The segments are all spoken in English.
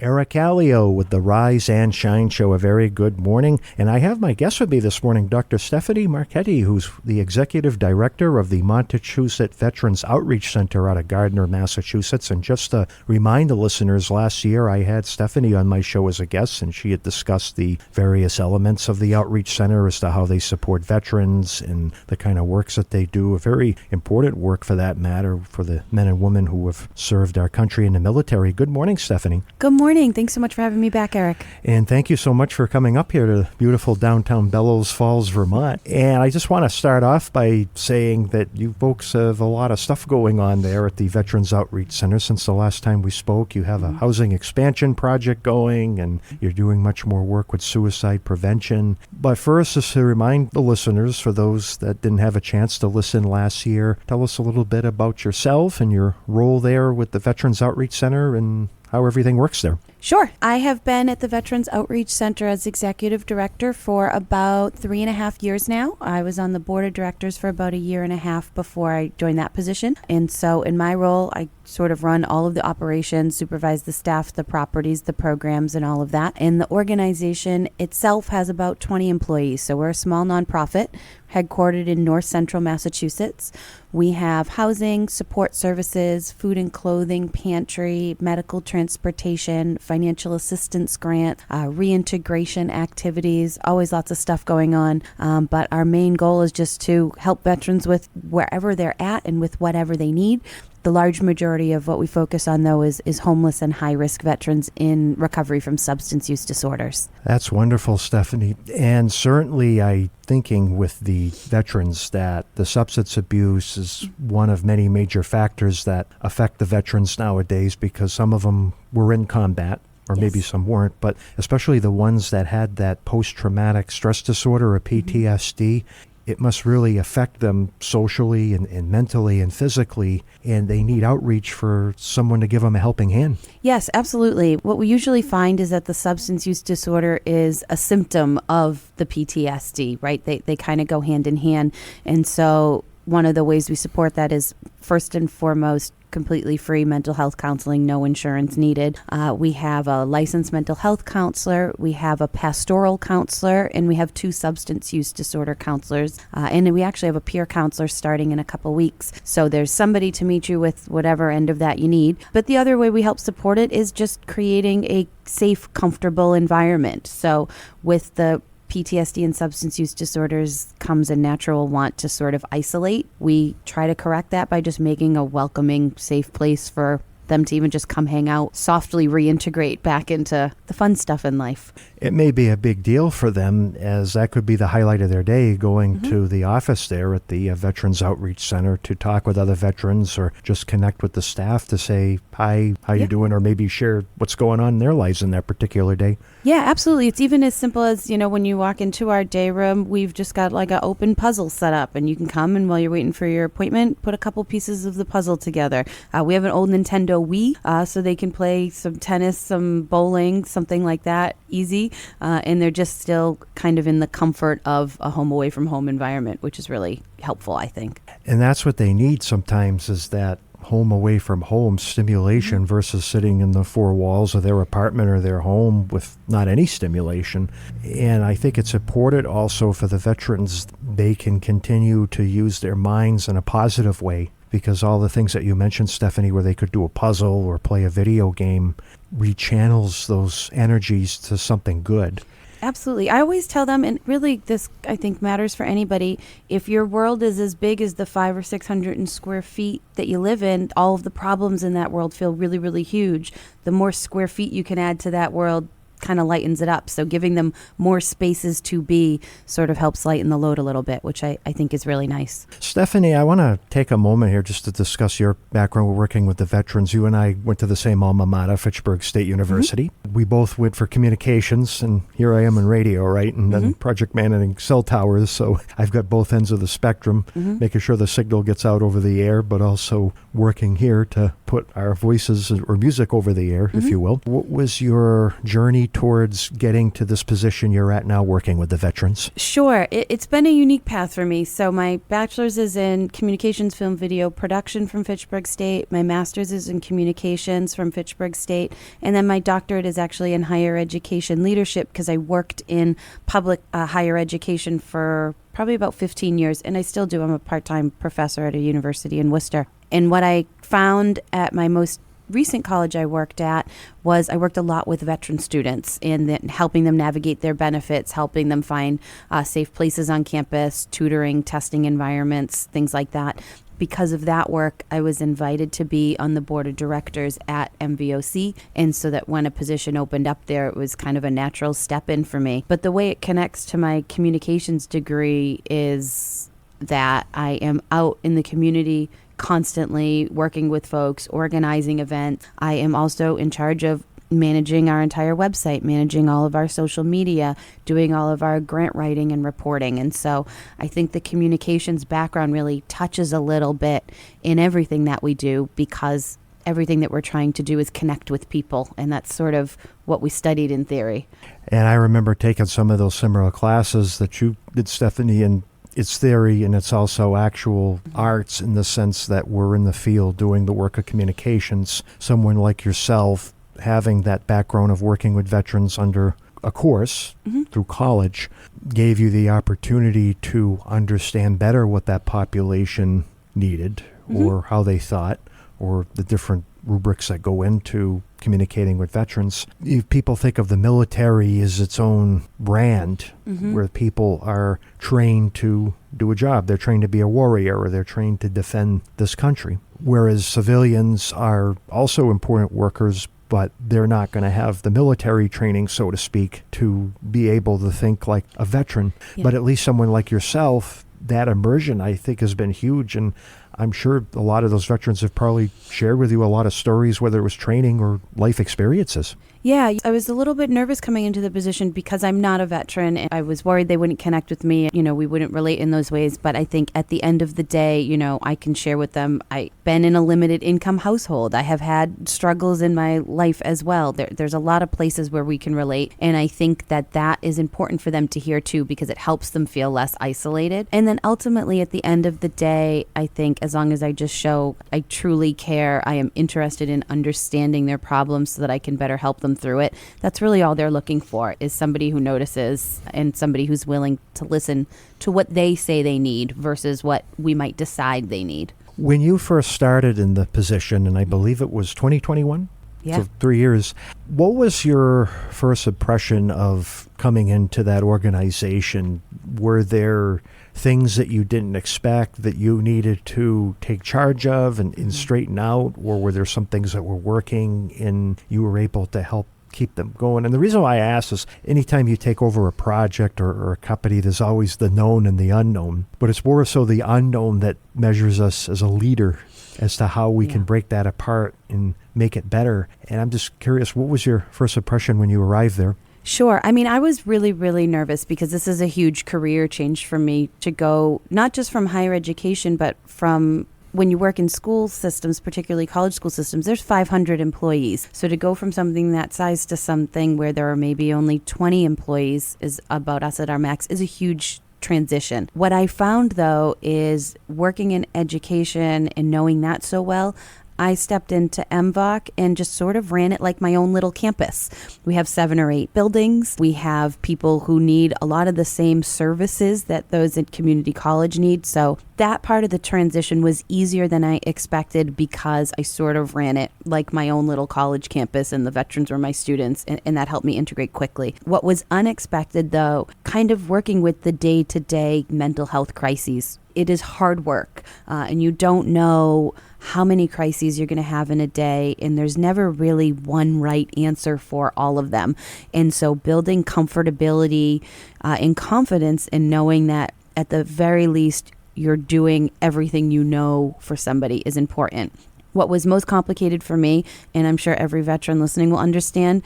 Eric Kallio with the Rise and Shine Show. A very good morning. And I have my guest with me this morning, Dr. Stephanie Marchetti, who's the Executive Director of the Montechusett Veterans Outreach Center out of Gardner, Massachusetts. And just to remind the listeners, last year I had Stephanie on my show as a guest, and she had discussed the various elements of the Outreach Center as to how they support veterans and the kind of works that they do. A very important work, for that matter, for the men and women who have served our country in the military. Good morning, Stephanie. Good morning. Thanks so much for having me back, Eric. And thank you so much for coming up here to beautiful downtown Bellows Falls, Vermont. And I just want to start off by saying that you folks have a lot of stuff going on there at the Veterans Outreach Center. Since the last time we spoke, you have a housing expansion project going, and you're doing much more work with suicide prevention. But first, just to remind the listeners, for those that didn't have a chance to listen last year, tell us a little bit about yourself and your role there with the Veterans Outreach Center and how everything works there. Sure. I have been at the Veterans Outreach Center as Executive Director for about 3.5 years now. I was on the Board of Directors for about 1.5 years before I joined that position. And so in my role, I sort of run all of the operations, supervise the staff, the properties, the programs, and all of that. And the organization itself has about 20 employees. So we're a small nonprofit headquartered in north central Massachusetts. We have housing, support services, food and clothing, pantry, medical transportation, financial assistance grant, reintegration activities, always lots of stuff going on. But our main goal is just to help veterans with wherever they're at and with whatever they need. The large majority of what we focus on, though, is homeless and high-risk veterans in recovery from substance use disorders. That's wonderful, Stephanie. And certainly I'm thinking with the veterans that the substance abuse is one of many major factors that affect the veterans nowadays, because some of them were in combat, or Yes. maybe some weren't, but especially the ones that had that post-traumatic stress disorder or PTSD. It must really affect them socially and mentally and physically, and they need outreach for someone to give them a helping hand. Yes, absolutely. What we usually find is that the substance use disorder is a symptom of the PTSD, right? They kind of go hand in hand. And so one of the ways we support that is, first and foremost, completely free mental health counseling, no insurance needed. We have a licensed mental health counselor, we have a pastoral counselor, and we have 2 substance use disorder counselors. And we actually have a peer counselor starting in a couple weeks. So there's somebody to meet you with whatever end of that you need. But the other way we help support it is just creating a safe, comfortable environment. So with the PTSD and substance use disorders comes a natural want to sort of isolate. We try to correct that by just making a welcoming, safe place for them to even just come hang out, softly reintegrate back into the fun stuff in life. It may be a big deal for them, as that could be the highlight of their day, going to the office there at the Veterans Outreach Center to talk with other veterans or just connect with the staff to say, hi, how you doing? Or maybe share what's going on in their lives in that particular day. Yeah, absolutely. It's even as simple as, when you walk into our day room, we've just got like an open puzzle set up, and you can come and while you're waiting for your appointment, put a couple pieces of the puzzle together. We have an old Nintendo Wii, so they can play some tennis, some bowling, something like that, easy. And they're just still kind of in the comfort of a home away from home environment, which is really helpful, I think. And that's what they need sometimes, is that home away from home stimulation versus sitting in the 4 walls of their apartment or their home with not any stimulation. And I think it's important also for the veterans, they can continue to use their minds in a positive way, because all the things that you mentioned, Stephanie, where they could do a puzzle or play a video game, rechannels those energies to something good. Absolutely. I always tell them, and really this, I think, matters for anybody, if your world is as big as the 500 or 600 square feet that you live in, all of the problems in that world feel really, really huge. The more square feet you can add to that world, kind of lightens it up. So giving them more spaces to be sort of helps lighten the load a little bit, which I think is really nice. Stephanie, I want to take a moment here just to discuss your background. We're working with the veterans. You and I went to the same alma mater, Fitchburg State University. We both went for communications, and here I am in radio, right? And then project managing cell towers. So I've got both ends of the spectrum, making sure the signal gets out over the air, but also working here to put our voices or music over the air, if you will. What was your journey towards getting to this position you're at now working with the veterans? Sure. It's been a unique path for me. So my bachelor's is in communications, film, video production from Fitchburg State. My master's is in communications from Fitchburg State. And then my doctorate is actually in higher education leadership because I worked in public higher education for probably about 15 years. And I still do. I'm a part-time professor at a university in Worcester. And what I found at my most recent college I worked at was I worked a lot with veteran students and helping them navigate their benefits, helping them find safe places on campus, tutoring, testing environments, things like that. Because of that work, I was invited to be on the board of directors at MVOC. And so that when a position opened up there, it was kind of a natural step in for me. But the way it connects to my communications degree is that I am out in the community constantly working with folks, organizing events. I am also in charge of managing our entire website, managing all of our social media, doing all of our grant writing and reporting. And so I think the communications background really touches a little bit in everything that we do because everything that we're trying to do is connect with people. And that's sort of what we studied in theory. And I remember taking some of those similar classes that you did, Stephanie, and it's theory and it's also actual arts in the sense that we're in the field doing the work of communications. Someone like yourself having that background of working with veterans under a course through college gave you the opportunity to understand better what that population needed or how they thought or the different rubrics that go into communicating with veterans. If people think of the military as its own brand, where people are trained to do a job. They're trained to be a warrior or they're trained to defend this country. Whereas civilians are also important workers, but they're not going to have the military training, so to speak, to be able to think like a veteran. Yeah. But at least someone like yourself, that immersion, I think, has been huge. And I'm sure a lot of those veterans have probably shared with you a lot of stories, whether it was training or life experiences. Yeah, I was a little bit nervous coming into the position because I'm not a veteran. And I was worried they wouldn't connect with me. You know, we wouldn't relate in those ways. But I think at the end of the day, you know, I can share with them. I've been in a limited income household. I have had struggles in my life as well. There's a lot of places where we can relate. And I think that that is important for them to hear too, because it helps them feel less isolated. And then ultimately at the end of the day, I think as long as I just show I truly care, I am interested in understanding their problems so that I can better help them through it. That's really all they're looking for, is somebody who notices and somebody who's willing to listen to what they say they need versus what we might decide they need. When you first started in the position, and I believe it was 2021? Yeah. So 3 years. What was your first impression of coming into that organization? Were there things that you didn't expect that you needed to take charge of and straighten out? Or were there some things that were working and you were able to help keep them going? And the reason why I ask is anytime you take over a project or a company, there's always the known and the unknown. But it's more so the unknown that measures us as a leader as to how we can break that apart and make it better. And I'm just curious, what was your first impression when you arrived there? Sure. I mean, I was really, really nervous because this is a huge career change for me to go not just from higher education, but from when you work in school systems, particularly college school systems, there's 500 employees. So to go from something that size to something where there are maybe only 20 employees is about us at our max is a huge transition. What I found, though, is working in education and knowing that so well, I stepped into MVOC and just sort of ran it like my own little campus. We have 7 or 8 buildings. We have people who need a lot of the same services that those at community college need. So that part of the transition was easier than I expected because I sort of ran it like my own little college campus and the veterans were my students, and that helped me integrate quickly. What was unexpected, though, kind of working with the day-to-day mental health crises. It is hard work, and you don't know how many crises you're going to have in a day, and there's never really one right answer for all of them. And so building comfortability and confidence in knowing that at the very least you're doing everything you know for somebody is important. What was most complicated for me, and I'm sure every veteran listening will understand,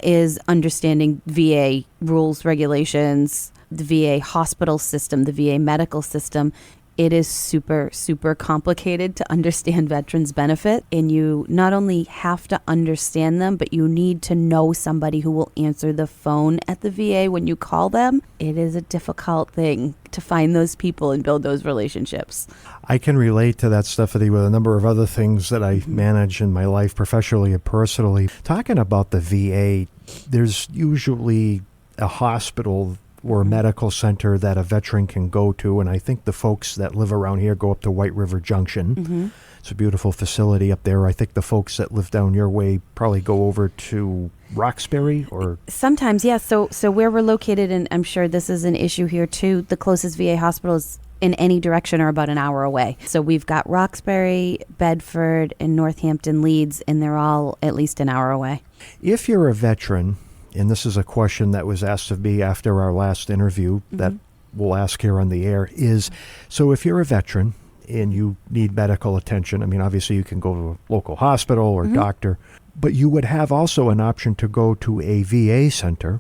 is understanding VA rules, regulations, the VA hospital system, the VA medical system. it is super, super complicated to understand veterans benefit. And you not only have to understand them, but you need to know somebody who will answer the phone at the VA when you call them. It is a difficult thing to find those people and build those relationships. I can relate to that, Stephanie, with a number of other things that I manage in my life, professionally and personally. Talking about the VA, there's usually a hospital or a medical center that a veteran can go to. And I think the folks that live around here go up to White River Junction. It's a beautiful facility up there. I think the folks that live down your way probably go over to Roxbury or... Sometimes, yeah. So where we're located, and I'm sure this is an issue here too, the closest VA hospitals in any direction are about an hour away. So we've got Roxbury, Bedford, and Northampton, Leeds, and they're all at least an hour away. If you're a veteran, and this is a question that was asked of me after our last interview that we'll ask here on the air, is, so if you're a veteran and you need medical attention, I mean, obviously you can go to a local hospital or doctor, but you would have also an option to go to a VA center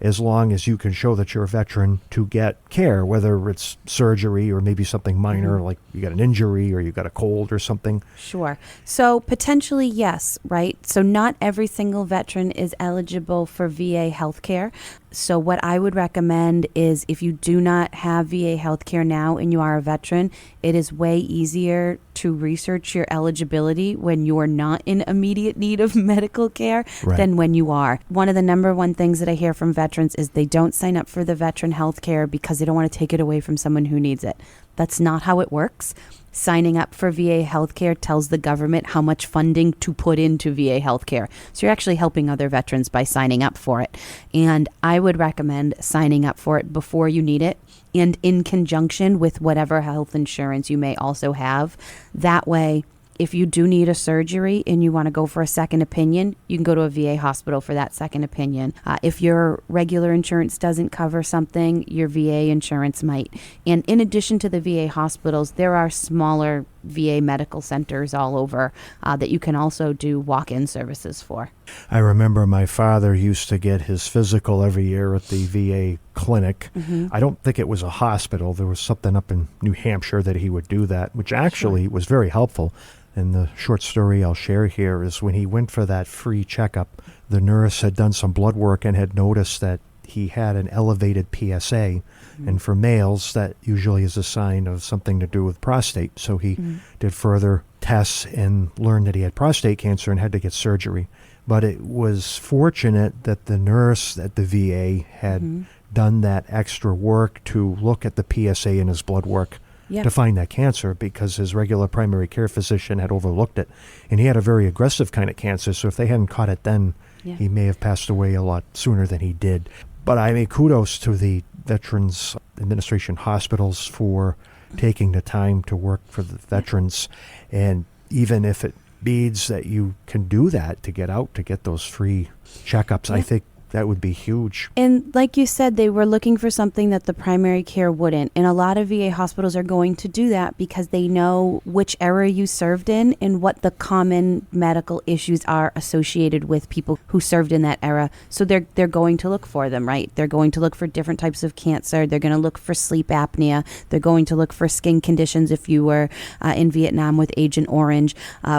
as long as you can show that you're a veteran to get care, whether it's surgery or maybe something minor, like you got an injury or you got a cold or something. Sure. So potentially, yes, right? So not every single veteran is eligible for VA healthcare. So what I would recommend is if you do not have VA healthcare now and you are a veteran, it is way easier to research your eligibility when you're not in immediate need of medical care than when you are. One of the number one things that I hear from veterans is they don't sign up for the veteran healthcare because they don't want to take it away from someone who needs it. That's not how it works. Signing up for VA healthcare tells the government how much funding to put into VA healthcare. So you're actually helping other veterans by signing up for it. And I would recommend signing up for it before you need it and in conjunction with whatever health insurance you may also have. That way, if you do need a surgery and you want to go for a second opinion, you can go to a VA hospital for that second opinion. If your regular insurance doesn't cover something, your VA insurance might. And in addition to the VA hospitals, there are smaller VA medical centers all over that you can also do walk-in services for. I remember my father used to get his physical every year at the VA clinic. I don't think it was a hospital. There was something up in New Hampshire that he would do that, which actually was very helpful. And the short story I'll share here is when he went for that free checkup, the nurse had done some blood work and had noticed that he had an elevated PSA. And for males, that usually is a sign of something to do with prostate. So he did further tests and learned that he had prostate cancer and had to get surgery. But it was fortunate that the nurse at the VA had done that extra work to look at the PSA in his blood work to find that cancer, because his regular primary care physician had overlooked it. And he had a very aggressive kind of cancer, so if they hadn't caught it then, he may have passed away a lot sooner than he did. But I mean, kudos to the Veterans Administration hospitals for taking the time to work for the veterans. And even if it means that you can do that to get out, to get those free checkups, I think that would be huge. And like you said, they were looking for something that the primary care wouldn't. And a lot of VA hospitals are going to do that because they know which era you served in and what the common medical issues are associated with people who served in that era. So they're going to look for them, right? They're going to look for different types of cancer. They're going to look for sleep apnea. They're going to look for skin conditions if you were in Vietnam with Agent Orange,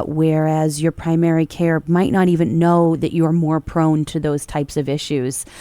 whereas your primary care might not even know that you're more prone to those types of issues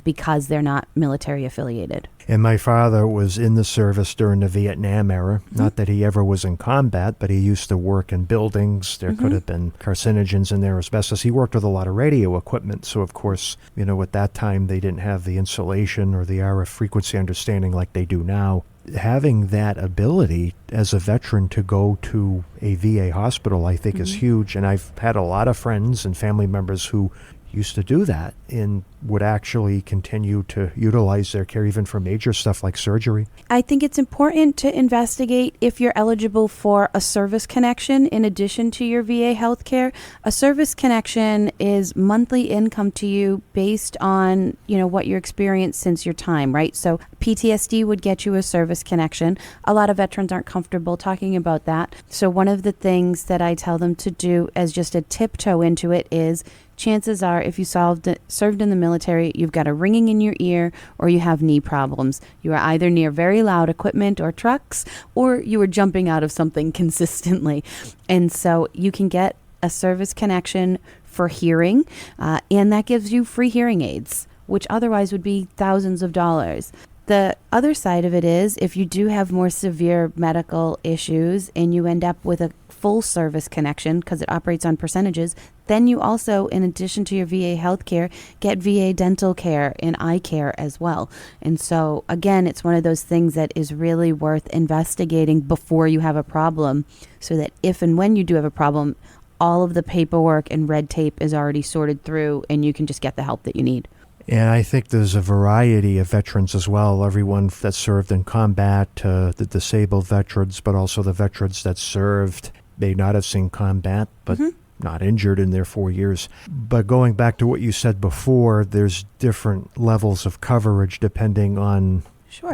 because they're not military affiliated. And my father was in the service during the Vietnam era. Not that he ever was in combat, but he used to work in buildings. There could have been carcinogens in there, asbestos. He worked with a lot of radio equipment. So, of course, you know, at that time, they didn't have the insulation or the RF frequency understanding like they do now. Having that ability as a veteran to go to a VA hospital, I think, is huge. And I've had a lot of friends and family members who used to do that and would actually continue to utilize their care even for major stuff like surgery. I think it's important to investigate if you're eligible for a service connection in addition to your VA healthcare. A service connection is monthly income to you based on, you know, what your experience since your time, right? So PTSD would get you a service connection. A lot of veterans aren't comfortable talking about that. So one of the things that I tell them to do as just a tiptoe into it is chances are if you served in the military, you've got a ringing in your ear or you have knee problems. You are either near very loud equipment or trucks, or you are jumping out of something consistently. And so you can get a service connection for hearing, and that gives you free hearing aids, which otherwise would be thousands of dollars. The other side of it is if you do have more severe medical issues and you end up with a full service connection because it operates on percentages, then you also, in addition to your VA healthcare, get VA dental care and eye care as well. And so, again, it's one of those things that is really worth investigating before you have a problem, so that if and when you do have a problem, all of the paperwork and red tape is already sorted through and you can just get the help that you need. And I think there's a variety of veterans as well, everyone that served in combat, the disabled veterans, but also the veterans that served, may not have seen combat, but not injured in their 4 years. But going back to what you said before, there's different levels of coverage depending on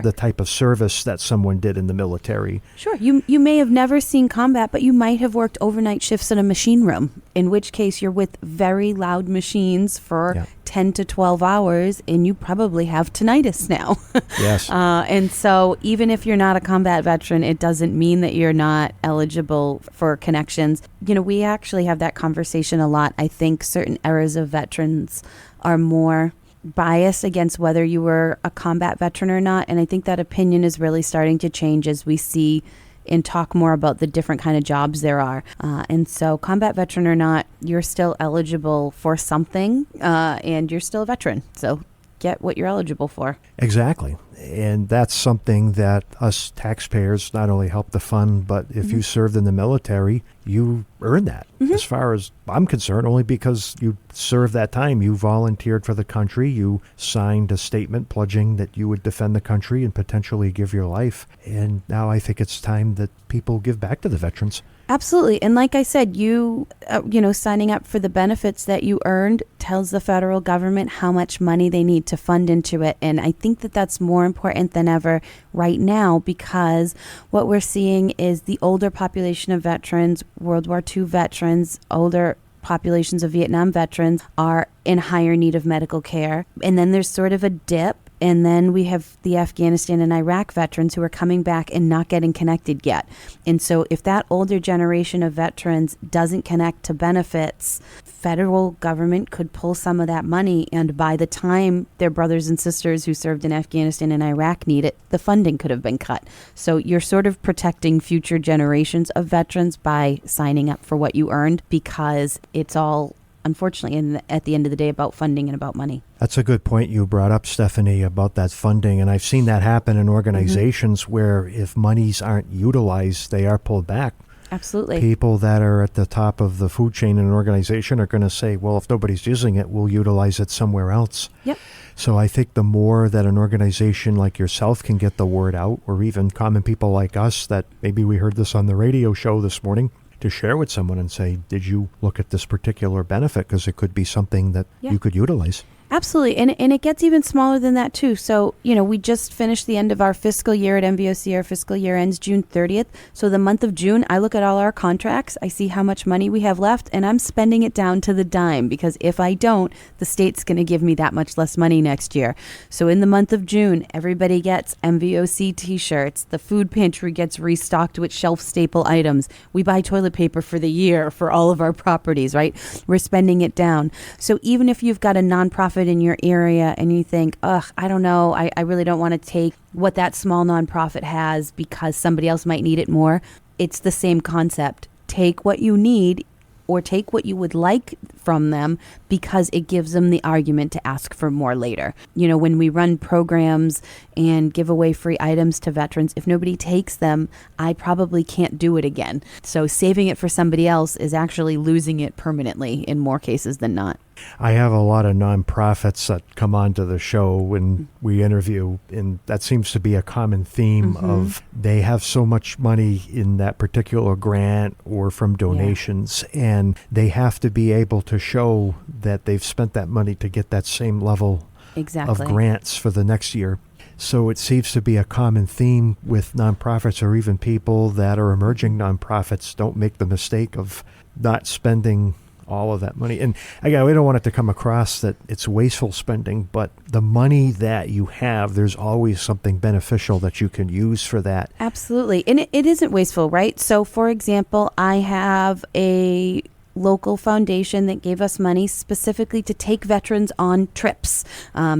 the type of service that someone did in the military. Sure. You may have never seen combat, but you might have worked overnight shifts in a machine room, in which case you're with very loud machines for 10 to 12 hours, and you probably have tinnitus now. Yes. And so even if you're not a combat veteran, it doesn't mean that you're not eligible for connections. You know, we actually have that conversation a lot. I think certain eras of veterans are more bias against whether you were a combat veteran or not, and I think that opinion is really starting to change as we see and talk more about the different kind of jobs there are. And so combat veteran or not, you're still eligible for something, and you're still a veteran. So get what you're eligible for. Exactly. And that's something that us taxpayers not only help to fund, but if you served in the military, you earn that. As far as I'm concerned, only because you served that time. You volunteered for the country. You signed a statement pledging that you would defend the country and potentially give your life. And now I think it's time that people give back to the veterans. Absolutely. And like I said, signing up for the benefits that you earned tells the federal government how much money they need to fund into it. And I think that that's more important than ever right now, because what we're seeing is the older population of veterans, World War II veterans, older populations of Vietnam veterans are in higher need of medical care. And then there's sort of a dip. And then we have the Afghanistan and Iraq veterans who are coming back and not getting connected yet. And so if that older generation of veterans doesn't connect to benefits, federal government could pull some of that money. And by the time their brothers and sisters who served in Afghanistan and Iraq need it, the funding could have been cut. So you're sort of protecting future generations of veterans by signing up for what you earned, because it's all, unfortunately, at the end of the day, about funding and about money. That's a good point you brought up, Stephanie, about that funding. And I've seen that happen in organizations where if monies aren't utilized, they are pulled back. Absolutely. People that are at the top of the food chain in an organization are going to say, well, if nobody's using it, we'll utilize it somewhere else. Yep. So I think the more that an organization like yourself can get the word out, or even common people like us that maybe we heard this on the radio show this morning, to share with someone and say, did you look at this particular benefit? Because it could be something that you could utilize. Absolutely. And it gets even smaller than that, too. So, we just finished the end of our fiscal year at MVOC. Our fiscal year ends June 30th. So the month of June, I look at all our contracts. I see how much money we have left, and I'm spending it down to the dime, because if I don't, the state's going to give me that much less money next year. So in the month of June, everybody gets MVOC T-shirts. The food pantry gets restocked with shelf staple items. We buy toilet paper for the year for all of our properties, right? We're spending it down. So even if you've got a nonprofit in your area and you think, I don't know, I really don't want to take what that small nonprofit has because somebody else might need it more. It's the same concept. Take what you need, or take what you would like from them, because it gives them the argument to ask for more later. When we run programs and give away free items to veterans, if nobody takes them, I probably can't do it again. So saving it for somebody else is actually losing it permanently in more cases than not. I have a lot of nonprofits that come onto the show when we interview, and that seems to be a common theme of they have so much money in that particular grant or from donations, and they have to be able to show that they've spent that money to get that same level of grants for the next year. So it seems to be a common theme with nonprofits, or even people that are emerging nonprofits don't make the mistake of not spending all of that money. And again, we don't want it to come across that it's wasteful spending, but the money that you have, there's always something beneficial that you can use for that. Absolutely. And it isn't wasteful, right? So, for example, I have a local foundation that gave us money specifically to take veterans on trips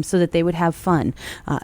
so that they would have fun.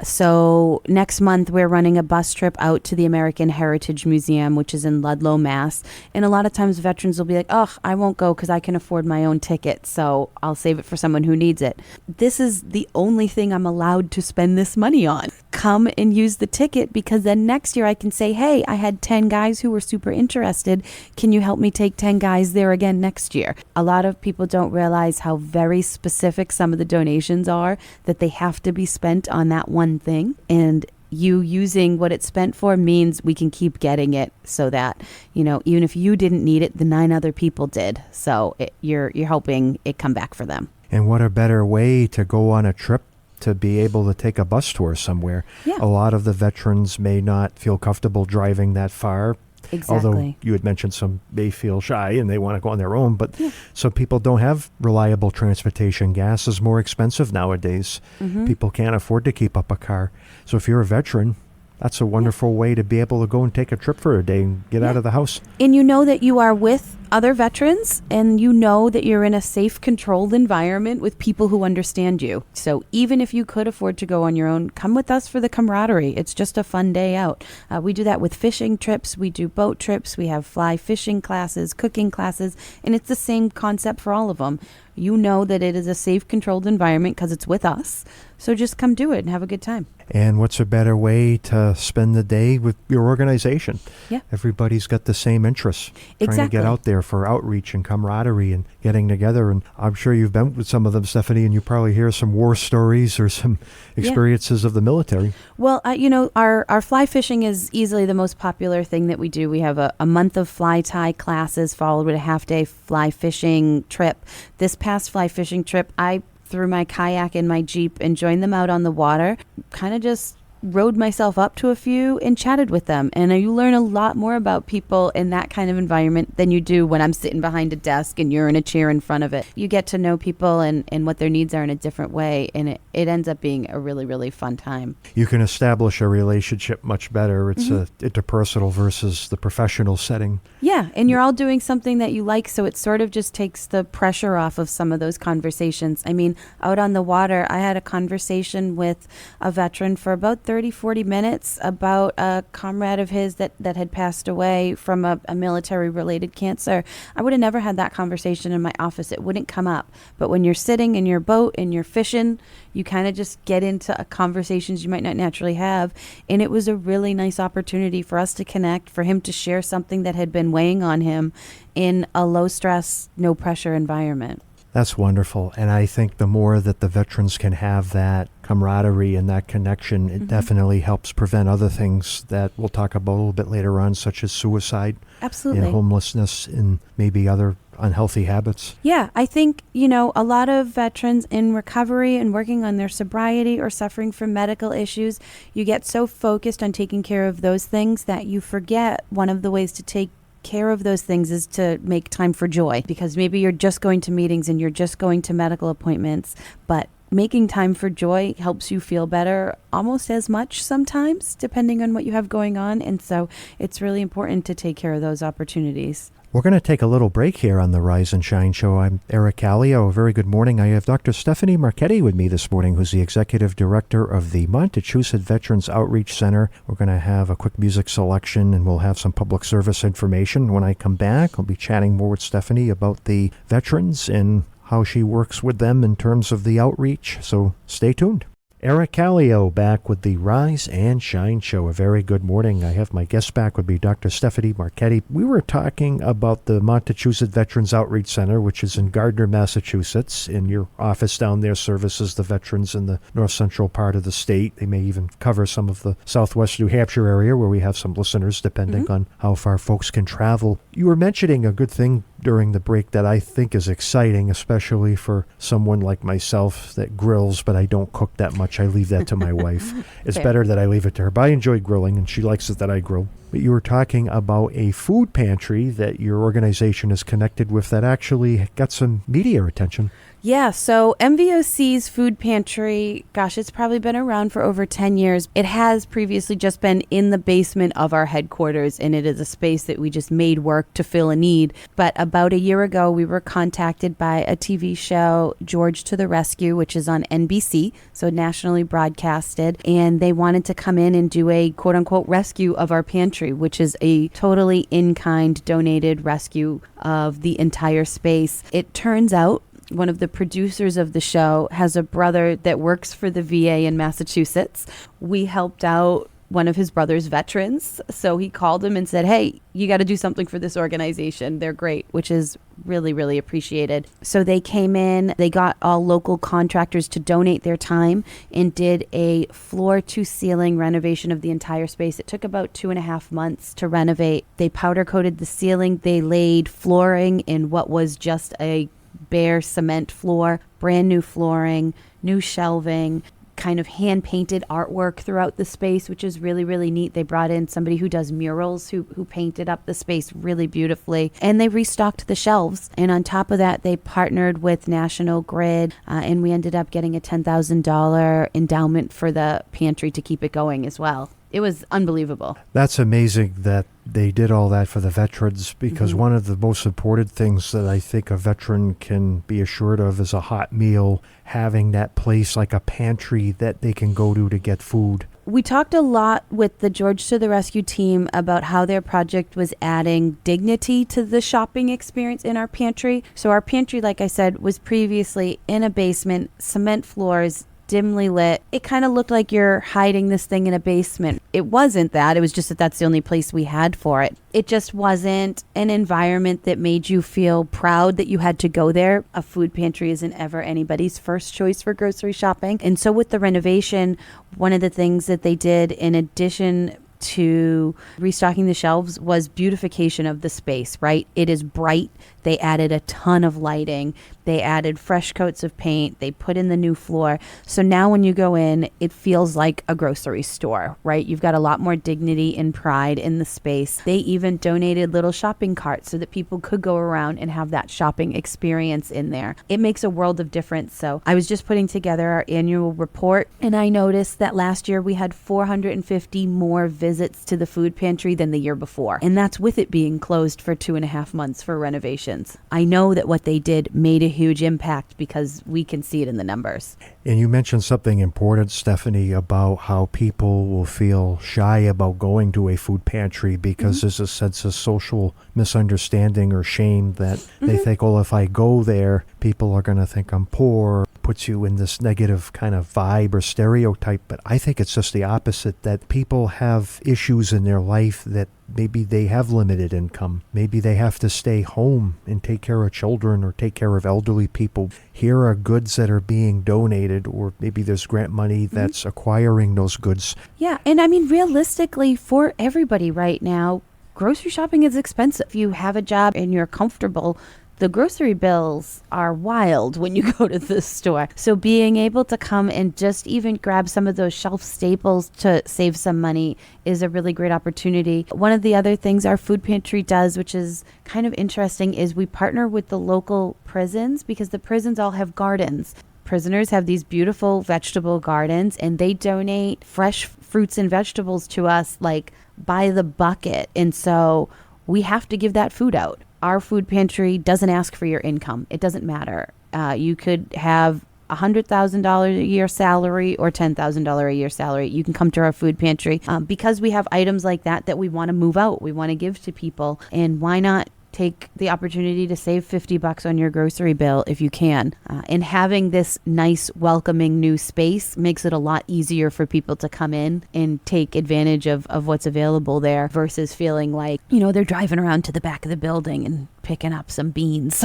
So next month we're running a bus trip out to the American Heritage Museum, which is in Ludlow, Mass. And a lot of times veterans will be like, oh, I won't go because I can afford my own ticket, so I'll save it for someone who needs it. This is the only thing I'm allowed to spend this money on. Come and use the ticket, because then next year I can say, hey, I had 10 guys who were super interested. Can you help me take 10 guys there again next year? A lot of people don't realize how very specific some of the donations are, that they have to be spent on that one thing. And you using what it's spent for means we can keep getting it, so that, you know, even if you didn't need it, the 9 other people did. So you're helping it come back for them. And what a better way to go on a trip to be able to take a bus tour somewhere. Yeah. A lot of the veterans may not feel comfortable driving that far. Exactly. Although you had mentioned some may feel shy and they want to go on their own, but some people don't have reliable transportation. Gas is more expensive nowadays. People can't afford to keep up a car. So if you're a veteran, that's a wonderful way to be able to go and take a trip for a day and get out of the house. And you know that you are with other veterans, and you know that you're in a safe, controlled environment with people who understand you. So even if you could afford to go on your own, come with us for the camaraderie. It's just a fun day out. We do that with fishing trips. We do boat trips. We have fly fishing classes, cooking classes, and it's the same concept for all of them. You know that it is a safe, controlled environment because it's with us. So just come do it and have a good time. And what's a better way to spend the day with your organization? Yeah. Everybody's got the same interests. Trying to Exactly. get out there for outreach and camaraderie and getting together. And I'm sure you've been with some of them, Stephanie, and you probably hear some war stories or some experiences of the military. Well, you know, our fly fishing is easily the most popular thing that we do. We have a month of fly tie classes followed with a half-day fly fishing trip. This past fly fishing trip, I threw my kayak in my Jeep and joined them out on the water, kind of just rode myself up to a few and chatted with them. And you learn a lot more about people in that kind of environment than you do when I'm sitting behind a desk and you're in a chair in front of it. You get to know people and what their needs are in a different way, and it ends up being a really, really fun time. You can establish a relationship much better. It's a interpersonal versus the professional setting. Yeah, and you're all doing something that you like, so it sort of just takes the pressure off of some of those conversations. I mean, out on the water, I had a conversation with a veteran for about 30, 40 minutes about a comrade of his that had passed away from a military-related cancer. I would have never had that conversation in my office. It wouldn't come up. But when you're sitting in your boat and you're fishing, you kind of just get into conversations you might not naturally have. And it was a really nice opportunity for us to connect, for him to share something that had been weighing on him in a low-stress, no-pressure environment. That's wonderful. And I think the more that the veterans can have that camaraderie and that connection, it definitely helps prevent other things that we'll talk about a little bit later on, such as suicide Absolutely. and homelessness and maybe other unhealthy habits. Yeah, I think, you know, a lot of veterans in recovery and working on their sobriety or suffering from medical issues, you get so focused on taking care of those things that you forget one of the ways to take care of those things is to make time for joy, because maybe you're just going to meetings and you're just going to medical appointments, but making time for joy helps you feel better almost as much sometimes, depending on what you have going on. And so it's really important to take care of those opportunities. We're going to take a little break here on the Rise and Shine Show. I'm Eric Kallio. A very good morning. I have Dr. Stephanie Marchetti with me this morning, who's the Executive Director of the Montechusett Veterans Outreach Center. We're going to have a quick music selection, and we'll have some public service information. When I come back, I'll be chatting more with Stephanie about the veterans and how she works with them in terms of the outreach. So stay tuned. Eric Kallio back with the Rise and Shine Show. A very good morning. I have my guest back would be Dr. Stephanie Marchetti. We were talking about the Montechusett Veterans Outreach Center, which is in Gardner, Massachusetts, and your office down there services the veterans in the north central part of the state. They may even cover some of the southwest New Hampshire area where we have some listeners, depending on how far folks can travel. You were mentioning a good thing during the break that I think is exciting, especially for someone like myself that grills, but I don't cook that much. I leave that to my wife. It's Fair. better that I leave it to her, but I enjoy grilling, and she likes it that I grill. But you were talking about a food pantry that your organization is connected with that actually got some media attention. Yeah, so MVOC's food pantry, gosh, it's probably been around for over 10 years. It has previously just been in the basement of our headquarters, and it is a space that we just made work to fill a need. But about a year ago, we were contacted by a TV show, George to the Rescue, which is on NBC, so nationally broadcasted, and they wanted to come in and do a quote-unquote rescue of our pantry, which is a totally in-kind donated rescue of the entire space. It turns out one of the producers of the show has a brother that works for the VA in Massachusetts. We helped out one of his brother's veterans, so he called him and said, hey, you got to do something for this organization. They're great, which is really, really appreciated. So they came in, they got all local contractors to donate their time and did a floor-to-ceiling renovation of the entire space. It took about 2.5 months to renovate. They powder-coated the ceiling. They laid flooring in what was just a bare cement floor, brand new flooring, new shelving, kind of hand painted artwork throughout the space, which is really, really neat. They brought in somebody who does murals who painted up the space really beautifully, and they restocked the shelves. And on top of that, they partnered with National Grid, and we ended up getting a $10,000 endowment for the pantry to keep it going as well. It was unbelievable. That's amazing that they did all that for the veterans, because one of the most important things that I think a veteran can be assured of is a hot meal, having that place like a pantry that they can go to get food. We talked a lot with the George to the Rescue team about how their project was adding dignity to the shopping experience in our pantry. So our pantry, like I said, was previously in a basement, cement floors, dimly lit. It kind of looked like you're hiding this thing in a basement. It wasn't that. It was just that that's the only place we had for it. It just wasn't an environment that made you feel proud that you had to go there. A food pantry isn't ever anybody's first choice for grocery shopping. And so with the renovation, one of the things that they did in addition to restocking the shelves was beautification of the space, right? It is bright. They added a ton of lighting. They added fresh coats of paint. They put in the new floor. So now when you go in, it feels like a grocery store, right? You've got a lot more dignity and pride in the space. They even donated little shopping carts so that people could go around and have that shopping experience in there. It makes a world of difference. So I was just putting together our annual report, and I noticed that last year we had 450 more visits to the food pantry than the year before. And that's with it being closed for 2.5 months for renovations. I know that what they did made a huge impact because we can see it in the numbers. And you mentioned something important, Stephanie, about how people will feel shy about going to a food pantry because there's a sense of social misunderstanding or shame that they think, well, if I go there, people are going to think I'm poor. Puts you in this negative kind of vibe or stereotype. But I think it's just the opposite, that people have issues in their life that maybe they have limited income. Maybe they have to stay home and take care of children or take care of elderly people. Here are goods that are being donated, or maybe there's grant money that's acquiring those goods. Yeah, and I mean, realistically, for everybody right now, grocery shopping is expensive. If you have a job and you're comfortable, the grocery bills are wild when you go to the store. So being able to come and just even grab some of those shelf staples to save some money is a really great opportunity. One of the other things our food pantry does, which is kind of interesting, is we partner with the local prisons because the prisons all have gardens. Prisoners have these beautiful vegetable gardens, and they donate fresh fruits and vegetables to us like by the bucket. And so we have to give that food out. Our food pantry doesn't ask for your income. It doesn't matter. You could have $100,000 a year salary or $10,000 a year salary. You can come to our food pantry because we have items like that we want to move out. We want to give to people. And why not take the opportunity to save $50 on your grocery bill if you can. And having this nice, welcoming new space makes it a lot easier for people to come in and take advantage of what's available there versus feeling like, they're driving around to the back of the building and picking up some beans.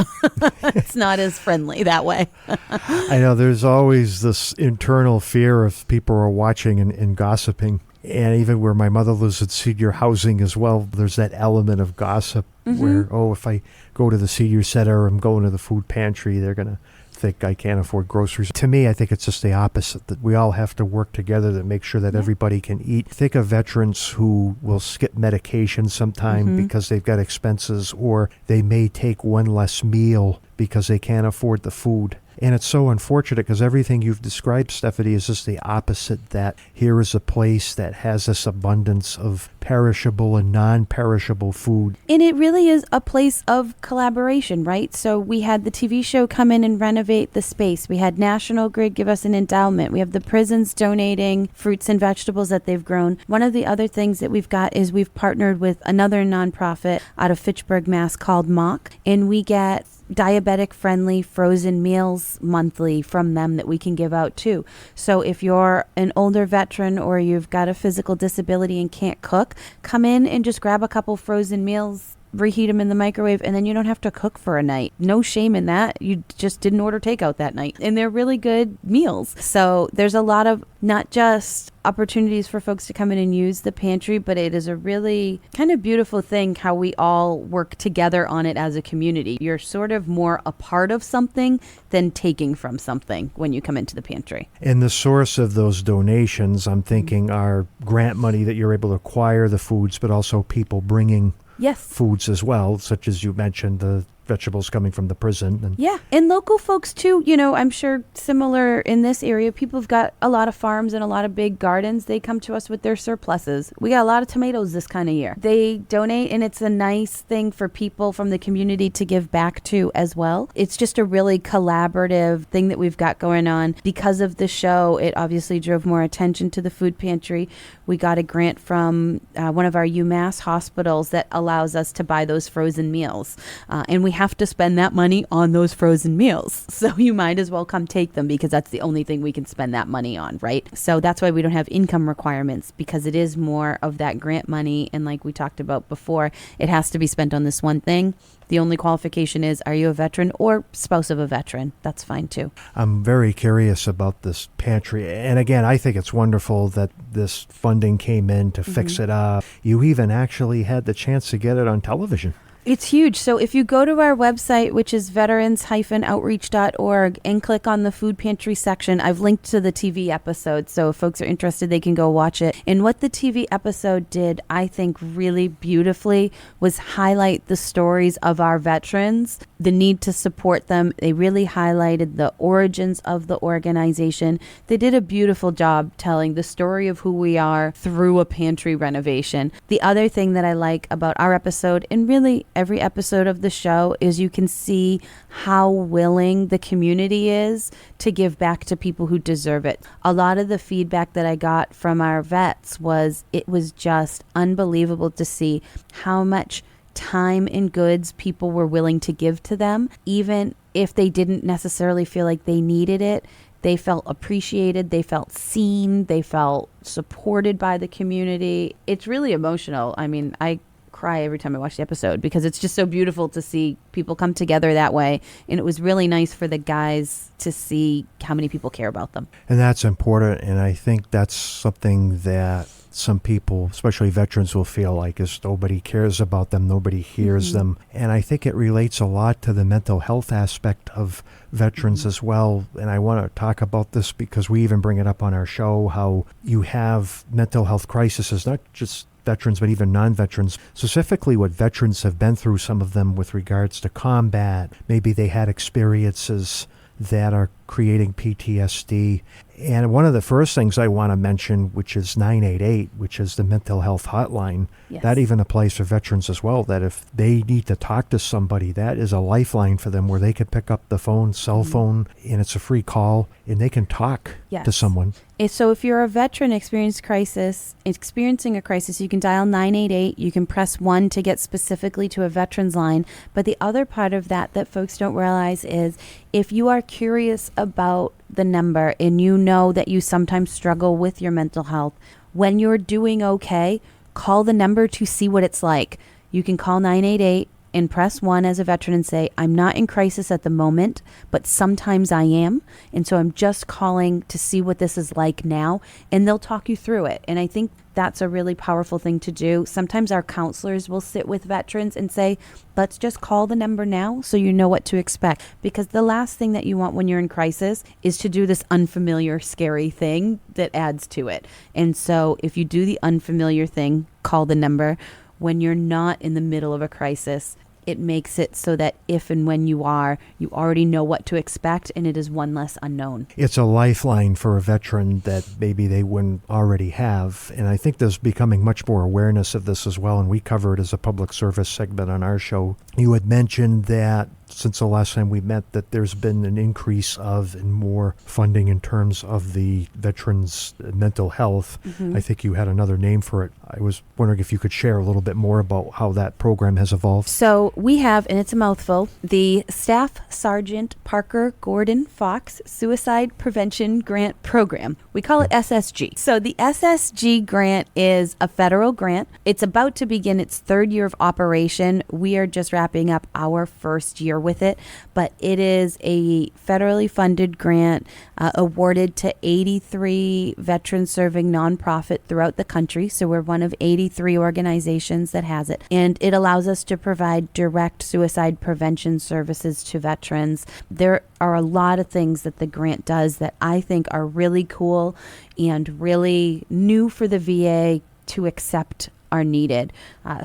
It's not as friendly that way. I know there's always this internal fear of people are watching and gossiping. And even where my mother lives at senior housing as well, there's that element of gossip where, if I go to the senior center, I'm going to the food pantry, they're going to think I can't afford groceries. To me, I think it's just the opposite, that we all have to work together to make sure that everybody can eat. Think of veterans who will skip medication sometime because they've got expenses, or they may take one less meal because they can't afford the food. And it's so unfortunate because everything you've described, Stephanie, is just the opposite, that here is a place that has this abundance of perishable and non-perishable food. And it really is a place of collaboration, right? So we had the TV show come in and renovate the space. We had National Grid give us an endowment. We have the prisons donating fruits and vegetables that they've grown. One of the other things that we've got is we've partnered with another nonprofit out of Fitchburg, Mass. called MVOC, and we get diabetic-friendly frozen meals monthly from them that we can give out too. So if you're an older veteran or you've got a physical disability and can't cook, come in and just grab a couple frozen meals, reheat them in the microwave, and then you don't have to cook for a night. No shame in that. You just didn't order takeout that night. And they're really good meals. So there's a lot of not just opportunities for folks to come in and use the pantry, but it is a really kind of beautiful thing how we all work together on it as a community. You're sort of more a part of something than taking from something when you come into the pantry. And the source of those donations, I'm thinking, are grant money that you're able to acquire the foods, but also people bringing foods as well, such as you mentioned, the vegetables coming from the prison. And local folks too, you know, I'm sure similar in this area, people have got a lot of farms and a lot of big gardens. They come to us with their surpluses. We got a lot of tomatoes this kind of year. They donate, and it's a nice thing for people from the community to give back to as well. It's just a really collaborative thing that we've got going on. Because of the show, it obviously drove more attention to the food pantry. We got a grant from one of our UMass hospitals that allows us to buy those frozen meals. And we have to spend that money on those frozen meals. So you might as well come take them, because that's the only thing we can spend that money on, right? So that's why we don't have income requirements, because it is more of that grant money. And like we talked about before, it has to be spent on this one thing. The only qualification is, are you a veteran or spouse of a veteran? That's fine too. I'm very curious about this pantry. And again, I think it's wonderful that this funding came in to fix it up. You even actually had the chance to get it on television. It's huge. So if you go to our website, which is veterans-outreach.org, and click on the food pantry section, I've linked to the TV episode. So if folks are interested, they can go watch it. And what the TV episode did, I think, really beautifully was highlight the stories of our veterans, the need to support them. They really highlighted the origins of the organization. They did a beautiful job telling the story of who we are through a pantry renovation. The other thing that I like about our episode, and really every episode of the show, is you can see how willing the community is to give back to people who deserve it. A lot of the feedback that I got from our vets was, it was just unbelievable to see how much time and goods people were willing to give to them, even if they didn't necessarily feel like they needed it. They felt appreciated, they felt seen, they felt supported by the community. It's really emotional. I mean, I cry every time I watch the episode, because it's just so beautiful to see people come together that way. And it was really nice for the guys to see how many people care about them. And that's important. And I think that's something that some people, especially veterans, will feel like is nobody cares about them, nobody hears them. And I think it relates a lot to the mental health aspect of veterans as well. And I want to talk about this because we even bring it up on our show, how you have mental health crises, not just veterans, but even non-veterans, specifically what veterans have been through, some of them with regards to combat. Maybe they had experiences that are creating PTSD. And one of the first things I want to mention, which is 988, which is the mental health hotline, that even applies for veterans as well, that if they need to talk to somebody, that is a lifeline for them where they could pick up the phone, cell phone, and it's a free call, and they can talk to someone. So if you're a veteran experiencing a crisis, you can dial 988. You can press 1 to get specifically to a veterans line. But the other part of that folks don't realize is, if you are curious about the number and you know that you sometimes struggle with your mental health, when you're doing okay, call the number to see what it's like. You can call 988 and press 1 as a veteran and say, I'm not in crisis at the moment, but sometimes I am. And so I'm just calling to see what this is like now. And they'll talk you through it. And I think that's a really powerful thing to do. Sometimes our counselors will sit with veterans and say, let's just call the number now so you know what to expect. Because the last thing that you want when you're in crisis is to do this unfamiliar, scary thing that adds to it. And so if you do the unfamiliar thing, call the number. When you're not in the middle of a crisis, it makes it so that if and when you are, you already know what to expect, and it is one less unknown. It's a lifeline for a veteran that maybe they wouldn't already have. And I think there's becoming much more awareness of this as well, and we cover it as a public service segment on our show. You had mentioned that since the last time we met that there's been an increase of and more funding in terms of the veterans' mental health. I think you had another name for it. I was wondering if you could share a little bit more about how that program has evolved. So we have, and it's a mouthful, the Staff Sergeant Parker Gordon Fox Suicide Prevention Grant Program. We call it SSG. So the SSG grant is a federal grant. It's about to begin its third year of operation. We are just wrapping up our first year with it, but it is a federally funded grant awarded to 83 veteran serving nonprofit throughout the country. So we're one of 83 organizations that has it, and it allows us to provide direct suicide prevention services to veterans. There are a lot of things that the grant does that I think are really cool and really new for the VA to accept are needed.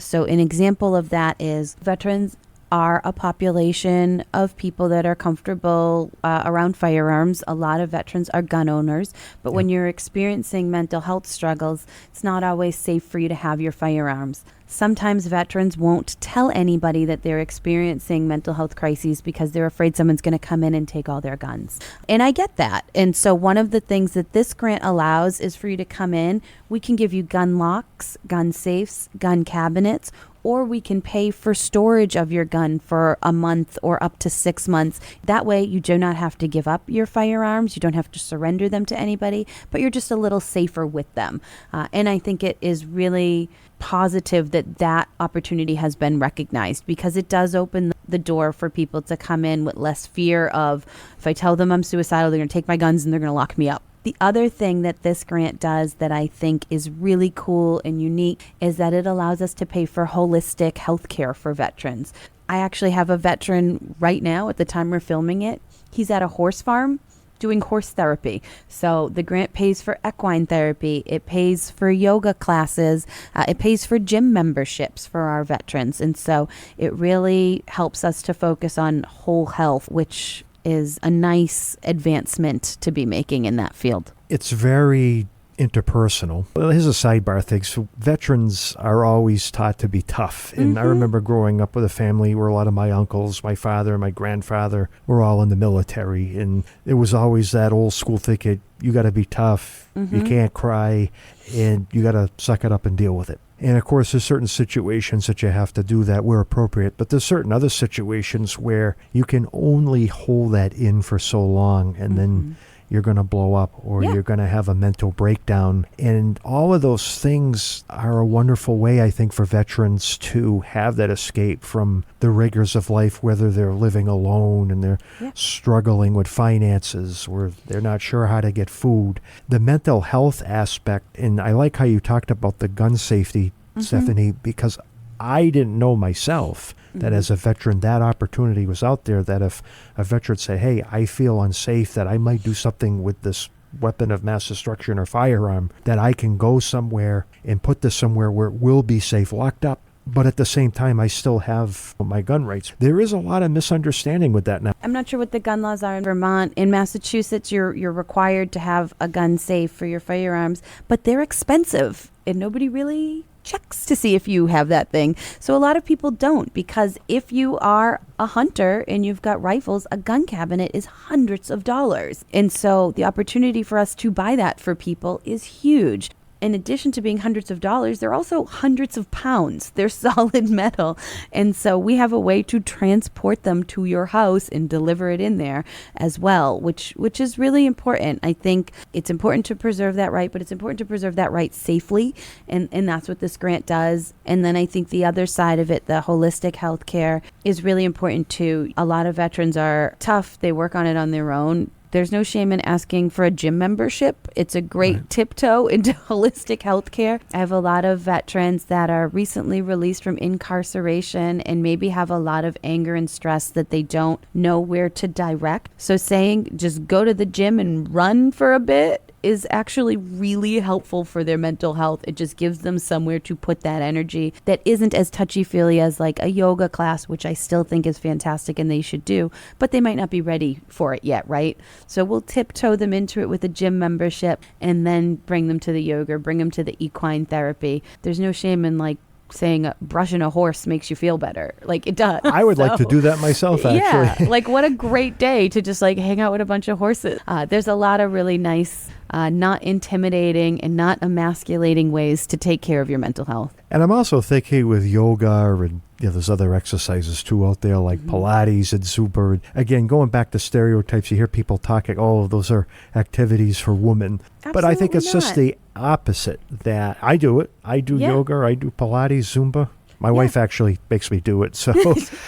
So an example of that is veterans are a population of people that are comfortable around firearms. A lot of veterans are gun owners, but when you're experiencing mental health struggles, it's not always safe for you to have your firearms. Sometimes veterans won't tell anybody that they're experiencing mental health crises because they're afraid someone's going to come in and take all their guns. And I get that. And so one of the things that this grant allows is for you to come in. We can give you gun locks, gun safes, gun cabinets, or we can pay for storage of your gun for a month or up to 6 months. That way you do not have to give up your firearms. You don't have to surrender them to anybody, but you're just a little safer with them. And I think it is really positive that that opportunity has been recognized, because it does open the door for people to come in with less fear of, if I tell them I'm suicidal, they're going to take my guns and they're going to lock me up. The other thing that this grant does that I think is really cool and unique is that it allows us to pay for holistic health care for veterans. I actually have a veteran right now at the time we're filming it. He's at a horse farm doing horse therapy. So the grant pays for equine therapy. It pays for yoga classes. It pays for gym memberships for our veterans. And so it really helps us to focus on whole health, which is a nice advancement to be making in that field. It's very interpersonal. Well, here's a sidebar thing. So veterans are always taught to be tough. And I remember growing up with a family where a lot of my uncles, my father, my grandfather were all in the military. And it was always that old school thinking, you got to be tough, you can't cry, and you got to suck it up and deal with it. And of course, there's certain situations that you have to do that where appropriate, but there's certain other situations where you can only hold that in for so long, and then you're going to blow up, or you're going to have a mental breakdown. And all of those things are a wonderful way, I think, for veterans to have that escape from the rigors of life, whether they're living alone and they're struggling with finances, or they're not sure how to get food. The mental health aspect, and I like how you talked about the gun safety, Stephanie, because I didn't know myself that as a veteran, that opportunity was out there, that if a veteran say, hey, I feel unsafe, that I might do something with this weapon of mass destruction or firearm, that I can go somewhere and put this somewhere where it will be safe, locked up. But at the same time, I still have my gun rights. There is a lot of misunderstanding with that now. I'm not sure what the gun laws are in Vermont. In Massachusetts, you're required to have a gun safe for your firearms, but they're expensive, and nobody really checks to see if you have that thing. So a lot of people don't, because if you are a hunter and you've got rifles, a gun cabinet is hundreds of dollars. And so the opportunity for us to buy that for people is huge. in addition to being hundreds of dollars, they're also hundreds of pounds. They're solid metal. And so we have a way to transport them to your house and deliver it in there as well, which is really important. I think it's important to preserve that right, but it's important to preserve that right safely. And that's what this grant does. And then I think the other side of it, the holistic healthcare, is really important too. A lot of veterans are tough. They work on it on their own. There's no shame in asking for a gym membership. It's a great tiptoe into holistic healthcare. I have a lot of veterans that are recently released from incarceration and maybe have a lot of anger and stress that they don't know where to direct. So saying just go to the gym and run for a bit is actually really helpful for their mental health. It just gives them somewhere to put that energy that isn't as touchy-feely as like a yoga class, which I still think is fantastic and they should do, but they might not be ready for it yet, right? So we'll tiptoe them into it with a gym membership and then bring them to the yoga, bring them to the equine therapy. There's no shame in like saying brushing a horse makes you feel better. Like it does. I would like to do that myself, actually. Yeah, like what a great day to just like hang out with a bunch of horses. There's a lot of really nice, not intimidating and not emasculating ways to take care of your mental health. And I'm also thinking with yoga and there's other exercises too out there like Pilates and Zumba. Again, going back to stereotypes, you hear people talking, oh, those are activities for women. Absolutely but I think it's not. just the opposite that I do it. I do yoga, I do Pilates, Zumba. My wife actually makes me do it, so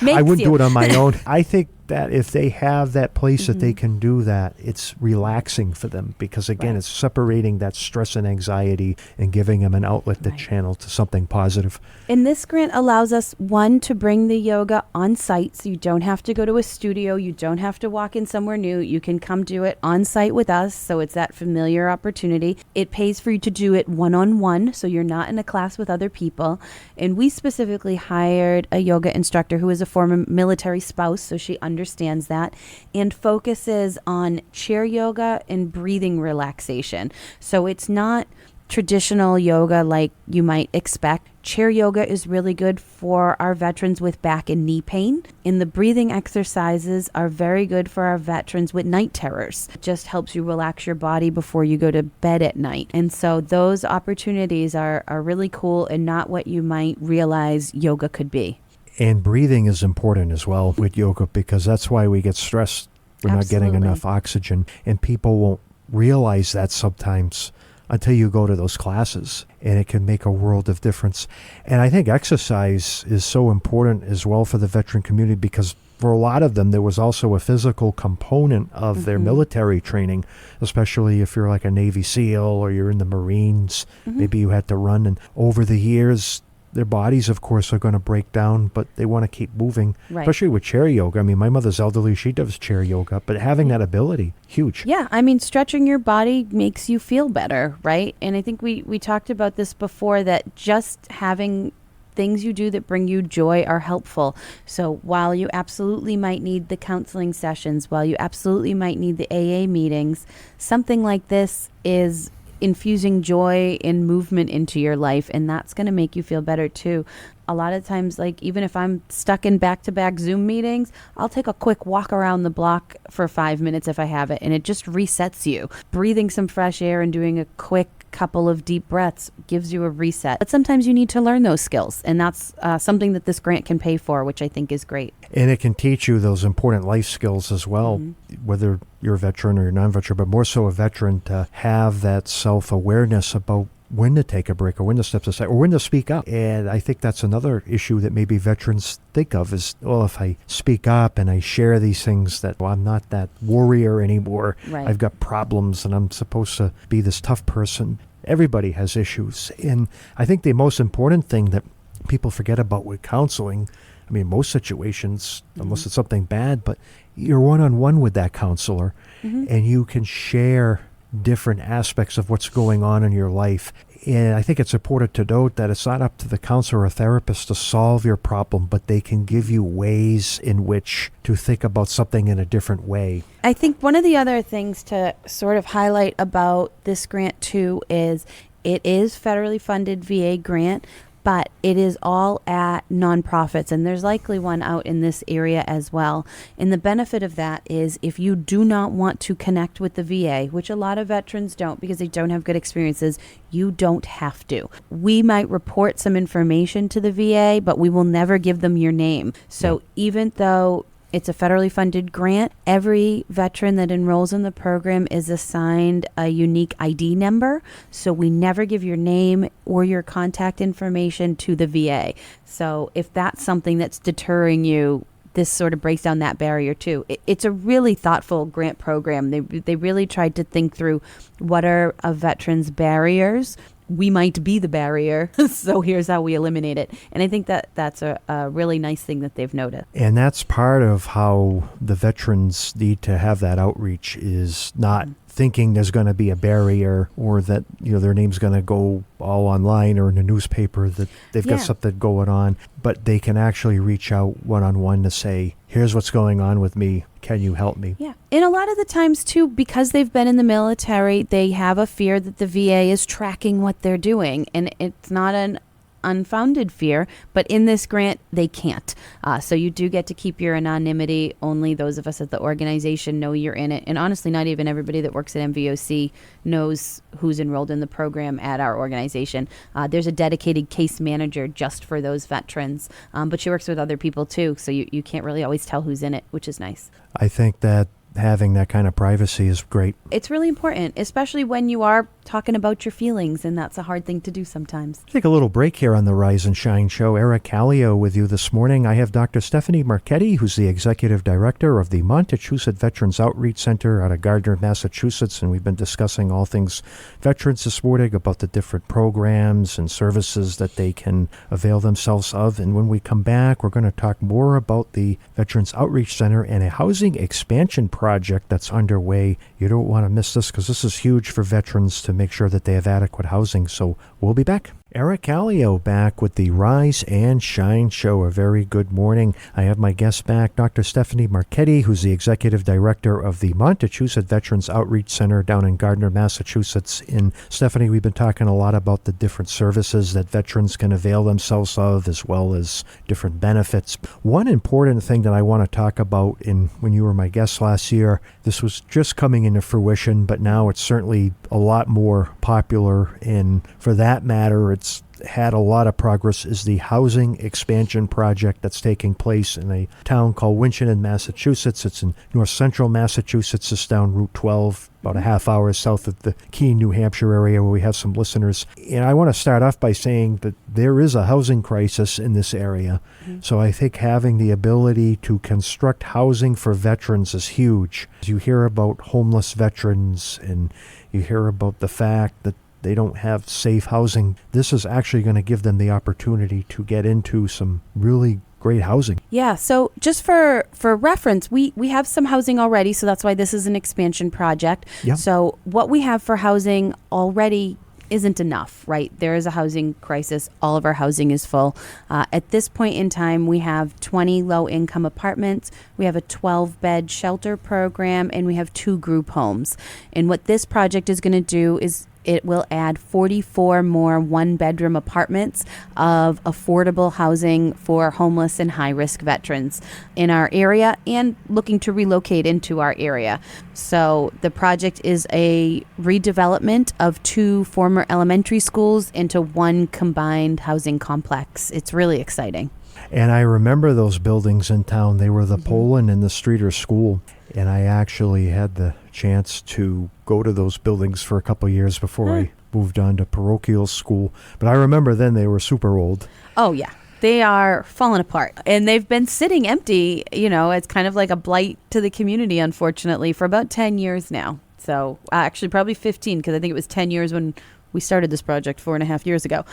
I wouldn't do it on my own. I think that if they have that place that they can do that, it's relaxing for them because, again, it's separating that stress and anxiety and giving them an outlet to channel to something positive. And this grant allows us, one, to bring the yoga on site, so you don't have to go to a studio, you don't have to walk in somewhere new, you can come do it on site with us, so it's that familiar opportunity. It pays for you to do it one-on-one, so you're not in a class with other people. And we specifically hired a yoga instructor who is a former military spouse, so she understands that, and focuses on chair yoga and breathing relaxation. So it's not traditional yoga like you might expect. Chair yoga is really good for our veterans with back and knee pain. And the breathing exercises are very good for our veterans with night terrors. It just helps you relax your body before you go to bed at night. And so those opportunities are really cool and not what you might realize yoga could be. And breathing is important as well with yoga because that's why we get stressed. We're not getting enough oxygen. And people won't realize that sometimes until you go to those classes, and it can make a world of difference. And I think exercise is so important as well for the veteran community because for a lot of them, there was also a physical component of their military training, especially if you're like a Navy SEAL or you're in the Marines. Maybe you had to run, and over the years, their bodies, of course, are going to break down, but they want to keep moving, especially with chair yoga. I mean, my mother's elderly. She does chair yoga, but having that ability, huge. Yeah, I mean, stretching your body makes you feel better, right? And I think we talked about this before, that just having things you do that bring you joy are helpful. So while you absolutely might need the counseling sessions, while you absolutely might need the AA meetings, something like this is infusing joy and movement into your life, and that's going to make you feel better too. A lot of times, like even if I'm stuck in back-to-back Zoom meetings, I'll take a quick walk around the block for 5 minutes if I have it, and it just resets you. Breathing some fresh air and doing a quick couple of deep breaths gives you a reset. But sometimes you need to learn those skills, and that's something that this grant can pay for, which I think is great. And it can teach you those important life skills as well, whether you're a veteran or you're non-veteran, but more so a veteran, to have that self-awareness about when to take a break or when to step aside or when to speak up. And I think that's another issue that maybe veterans think of is, well, if I speak up and I share these things that, well, I'm not that warrior anymore. I've got problems and I'm supposed to be this tough person. Everybody has issues. And I think the most important thing that people forget about with counseling, I mean, most situations, unless it's something bad, but you're one-on-one with that counselor and you can share different aspects of what's going on in your life. And I think it's important to note that it's not up to the counselor or therapist to solve your problem, but they can give you ways in which to think about something in a different way. I think one of the other things to sort of highlight about this grant too is it is federally funded VA grant. but it is all at nonprofits, and there's likely one out in this area as well. And the benefit of that is if you do not want to connect with the VA, which a lot of veterans don't because they don't have good experiences, you don't have to. We might report some information to the VA, but we will never give them your name. So even though it's a federally funded grant, every veteran that enrolls in the program is assigned a unique ID number. So we never give your name or your contact information to the VA. So if that's something that's deterring you, this sort of breaks down that barrier too. It's a really thoughtful grant program. They really tried to think through what are a veteran's barriers. We might be the barrier, so here's how we eliminate it. And I think that that's a really nice thing that they've noticed. And that's part of how the veterans need to have that outreach, is not thinking there's going to be a barrier or that their name's going to go all online or in the newspaper that they've got something going on, but they can actually reach out one-on-one to say, here's what's going on with me. Can you help me? Yeah. And a lot of the times, too, because they've been in the military, they have a fear that the VA is tracking what they're doing. And it's not an unfounded fear, but in this grant, they can't. So you do get to keep your anonymity. Only those of us at the organization know you're in it. And honestly, not even everybody that works at MVOC knows who's enrolled in the program at our organization. There's a dedicated case manager just for those veterans, but she works with other people too. So you can't really always tell who's in it, which is nice. I think that having that kind of privacy is great. It's really important, especially when you are talking about your feelings, and that's a hard thing to do sometimes. Take a little break here on the Rise and Shine Show. Eric Kallio with you this morning. I have Dr. Stephanie Marchetti, who's the Executive Director of the Montechusett Veterans Outreach Center out of Gardner, Massachusetts, and we've been discussing all things veterans this morning, about the different programs and services that they can avail themselves of. And when we come back, we're going to talk more about the Veterans Outreach Center and a housing expansion project that's underway. You don't want to miss this, because this is huge for veterans to make sure that they have adequate housing. So we'll be back. Eric Kallio back with the Rise and Shine Show. A very good morning. I have my guest back, Dr. Stephanie Marchetti, who's the Executive Director of the Montechusett Veterans Outreach Center down in Gardner, Massachusetts. And Stephanie, we've been talking a lot about the different services that veterans can avail themselves of, as well as different benefits. One important thing that I want to talk about, when you were my guest last year, this was just coming into fruition, but now it's certainly a lot more popular, and for that matter, it's had a lot of progress, is the housing expansion project that's taking place in a town called Winchendon, Massachusetts. It's in north central Massachusetts. It's down Route 12, about a half hour south of the Keene, New Hampshire area, where we have some listeners. And I want to start off by saying that there is a housing crisis in this area. Mm-hmm. So I think having the ability to construct housing for veterans is huge. You hear about homeless veterans, and you hear about the fact that they don't have safe housing. This is actually going to give them the opportunity to get into some really great housing. Yeah, so just for reference, we have some housing already, so that's why this is an expansion project. Yeah. So what we have for housing already isn't enough, right? There is a housing crisis. All of our housing is full. At this point in time, we have 20 low-income apartments. We have a 12-bed shelter program, and we have 2 group homes. And what this project is going to do is it will add 44 more one-bedroom apartments of affordable housing for homeless and high-risk veterans in our area and looking to relocate into our area. So the project is a redevelopment of 2 former elementary schools into one combined housing complex. It's really exciting. And I remember those buildings in town. They were the Poland and the Streeter School. And I actually had the chance to go to those buildings for a couple of years before I moved on to parochial school. But I remember then they were super old. Oh, yeah. They are falling apart, and they've been sitting empty. It's kind of like a blight to the community, unfortunately, for about 10 years now. So actually probably 15, because I think it was 10 years when we started this project 4.5 years ago.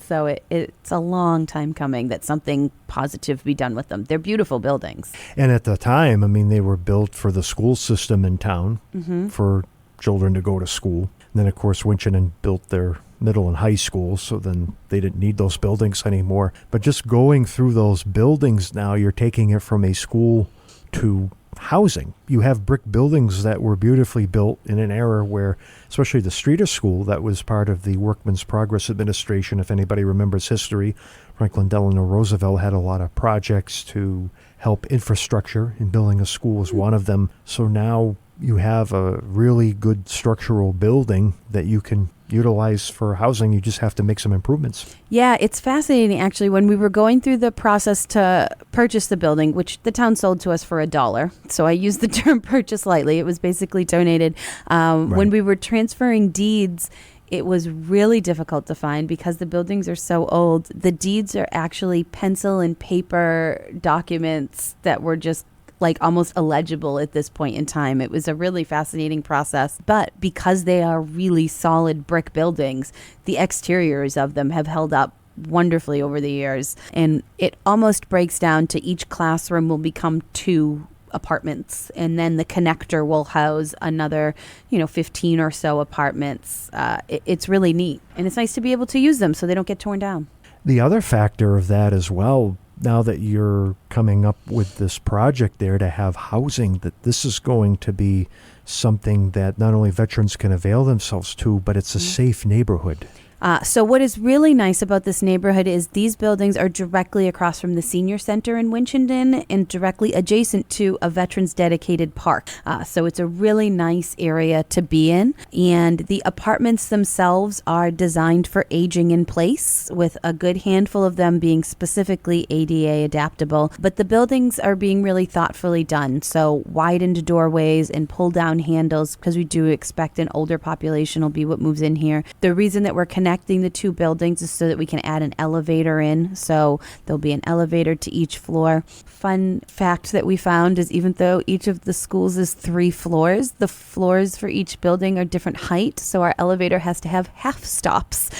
So it's a long time coming that something positive be done with them. They're beautiful buildings. And at the time, they were built for the school system in town, for children to go to school. And then, of course, Winchendon built their middle and high school, so then they didn't need those buildings anymore. But just going through those buildings now, you're taking it from a school to housing. You have brick buildings that were beautifully built in an era where, especially the Streeter School, that was part of the Workmen's Progress Administration. If anybody remembers history, Franklin Delano Roosevelt had a lot of projects to help infrastructure, and building a school was one of them. So now you have a really good structural building that you can utilize for housing. You just have to make some improvements. Yeah, it's fascinating, actually. When we were going through the process to purchase the building, which the town sold to us for $1, so I use the term purchase lightly. It was basically donated. When we were transferring deeds, it was really difficult to find because the buildings are so old. The deeds are actually pencil and paper documents that were just like almost illegible at this point in time. It was a really fascinating process. But because they are really solid brick buildings, the exteriors of them have held up wonderfully over the years. And it almost breaks down to each classroom will become 2 apartments, and then the connector will house another 15 or so apartments. It's really neat, and it's nice to be able to use them so they don't get torn down. The other factor of that as well, now that you're coming up with this project there to have housing, that this is going to be something that not only veterans can avail themselves to, but it's a safe neighborhood. So what is really nice about this neighborhood is these buildings are directly across from the senior center in Winchendon and directly adjacent to a veterans dedicated park. So it's a really nice area to be in. And the apartments themselves are designed for aging in place, with a good handful of them being specifically ADA adaptable. But the buildings are being really thoughtfully done. So widened doorways and pull down handles, because we do expect an older population will be what moves in here. The reason that we're connecting the 2 buildings is so that we can add an elevator in. So there'll be an elevator to each floor. Fun fact that we found is even though each of the schools is 3 floors, the floors for each building are different height. So our elevator has to have half stops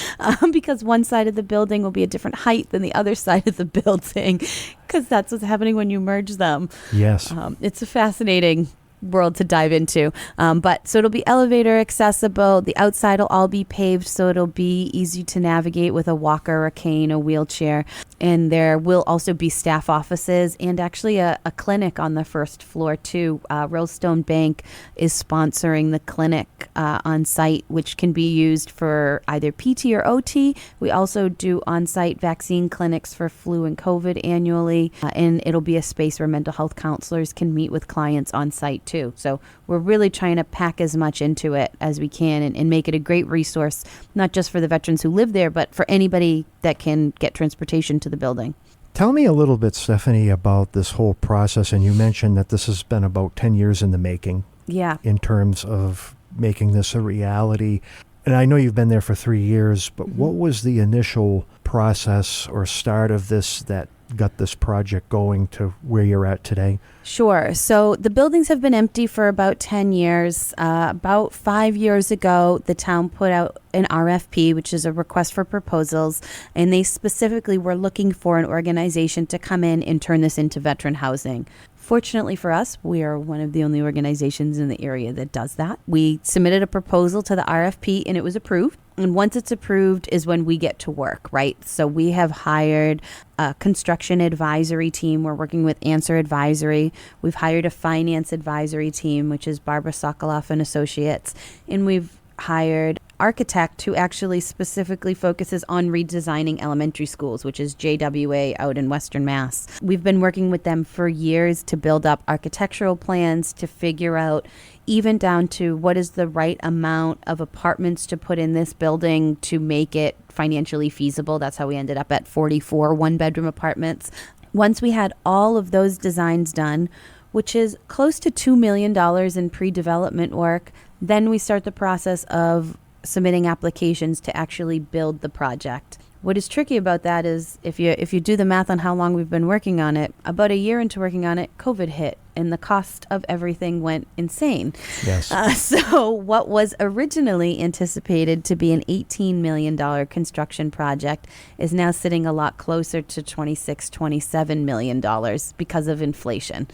because one side of the building will be a different height than the other side of the building, because that's what's happening when you merge them. Yes. It's a fascinating world to dive into. But so it'll be elevator accessible. The outside will all be paved, so it'll be easy to navigate with a walker, a cane, a wheelchair. And there will also be staff offices and actually a clinic on the first floor too. Rosestone Bank is sponsoring the clinic on site, which can be used for either PT or OT. We also do on-site vaccine clinics for flu and COVID annually. And it'll be a space where mental health counselors can meet with clients on site too. So we're really trying to pack as much into it as we can and make it a great resource, not just for the veterans who live there, but for anybody that can get transportation to the building. Tell me a little bit, Stephanie, about this whole process. And you mentioned that this has been about 10 years in the making. Yeah. In terms of making this a reality. And I know you've been there for 3 years, but what was the initial process or start of this that got this project going to where you're at today? Sure. So the buildings have been empty for about 10 years. About 5 years ago, the town put out an RFP, which is a request for proposals, and they specifically were looking for an organization to come in and turn this into veteran housing. Fortunately for us, we are one of the only organizations in the area that does that. We submitted a proposal to the RFP and it was approved. And once it's approved is when we get to work, right? So we have hired a construction advisory team. We're working with Answer Advisory. We've hired a finance advisory team, which is Barbara Sokoloff and Associates. And we've hired architect who actually specifically focuses on redesigning elementary schools, which is JWA out in Western Mass. We've been working with them for years to build up architectural plans, to figure out even down to what is the right amount of apartments to put in this building to make it financially feasible. That's how we ended up at 44 one-bedroom apartments. Once we had all of those designs done, which is close to $2 million in pre-development work, then we start the process of submitting applications to actually build the project. What is tricky about that is if you do the math on how long we've been working on it, about a year into working on it, COVID hit and the cost of everything went insane. Yes. So what was originally anticipated to be an $18 million construction project is now sitting a lot closer to $26, $27 million because of inflation.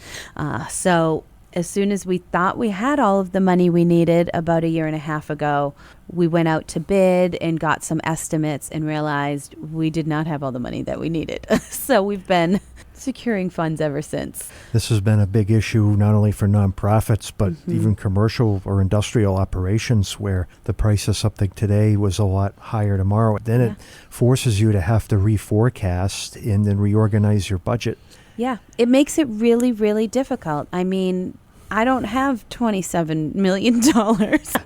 So as soon as we thought we had all of the money we needed about a year and a half ago, we went out to bid and got some estimates and realized we did not have all the money that we needed. So we've been securing funds ever since. This has been a big issue not only for nonprofits, but even commercial or industrial operations where the price of something today was a lot higher tomorrow. Then it forces you to have to reforecast and then reorganize your budget. Yeah, it makes it really, really difficult. I mean, I don't have $27 million.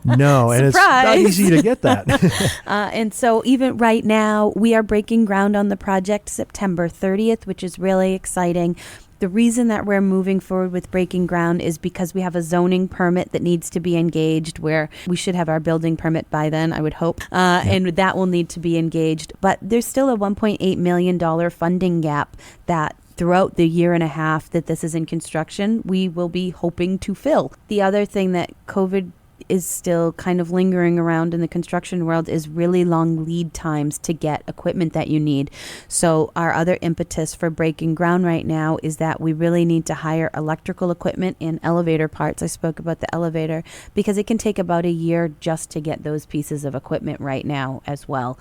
No, and it's not easy to get that. And so even right now, we are breaking ground on the project September 30th, which is really exciting. The reason that we're moving forward with breaking ground is because we have a zoning permit that needs to be engaged, where we should have our building permit by then, I would hope, and that will need to be engaged. But there's still a $1.8 million funding gap that throughout the year and a half that this is in construction, we will be hoping to fill. The other thing that COVID is still kind of lingering around in the construction world is really long lead times to get equipment that you need. So our other impetus for breaking ground right now is that we really need to hire electrical equipment and elevator parts. I spoke about the elevator because it can take about a year just to get those pieces of equipment right now as well.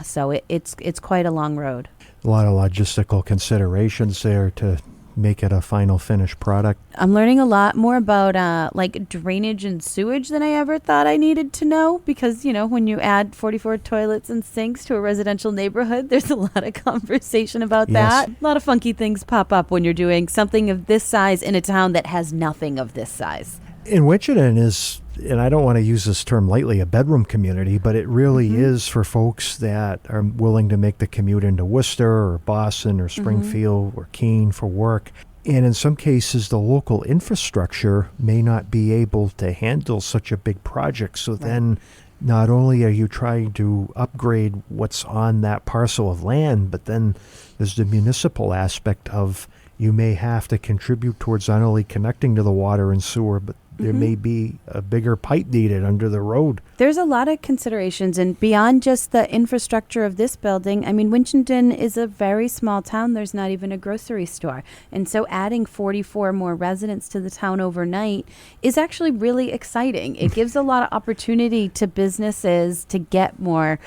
So it's quite a long road. A lot of logistical considerations there to make it a final finished product. I'm learning a lot more about like drainage and sewage than I ever thought I needed to know, because, you know, when you add 44 toilets and sinks to a residential neighborhood, there's a lot of conversation about that. A lot of funky things pop up when you're doing something of this size in a town that has nothing of this size. And Winchendon is, and I don't want to use this term lightly, a bedroom community, but it really is for folks that are willing to make the commute into Worcester or Boston or Springfield or Keene for work. And in some cases, the local infrastructure may not be able to handle such a big project. So then not only are you trying to upgrade what's on that parcel of land, but then there's the municipal aspect of you may have to contribute towards not only connecting to the water and sewer, but there may be a bigger pipe needed under the road. There's a lot of considerations, and beyond just the infrastructure of this building, I mean, Winchendon is a very small town. There's not even a grocery store. And so adding 44 more residents to the town overnight is actually really exciting. It gives a lot of opportunity to businesses to get more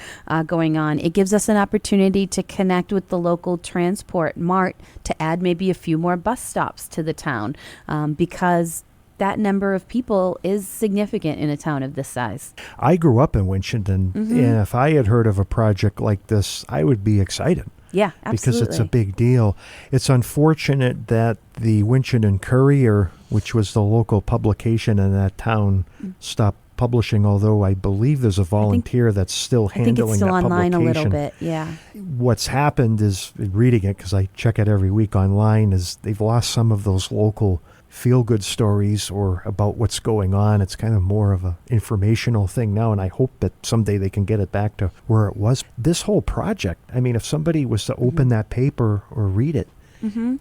going on. It gives us an opportunity to connect with the local transport mart to add maybe a few more bus stops to the town because that number of people is significant in a town of this size. I grew up in Winchendon, and if I had heard of a project like this, I would be excited. Yeah, absolutely. Because it's a big deal. It's unfortunate that the Winchendon Courier, which was the local publication in that town, stopped publishing, although I believe there's a volunteer that's still handling that publication. I think it's still online a little bit, yeah. What's happened is, reading it, because I check it every week online, is they've lost some of those local feel-good stories or about what's going on. It's kind of more of an informational thing now, and I hope that someday they can get it back to where it was. This whole project, I mean, if somebody was to open that paper or read it,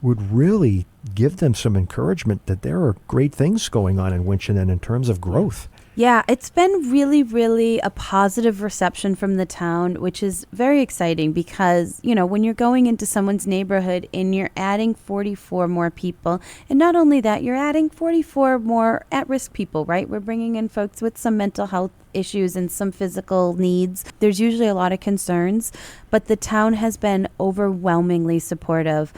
would really give them some encouragement that there are great things going on in Winchendon in terms of growth. Yeah, it's been really, really a positive reception from the town, which is very exciting because, you know, when you're going into someone's neighborhood and you're adding 44 more people, and not only that, you're adding 44 more at-risk people, right? We're bringing in folks with some mental health issues and some physical needs. There's usually a lot of concerns, but the town has been overwhelmingly supportive.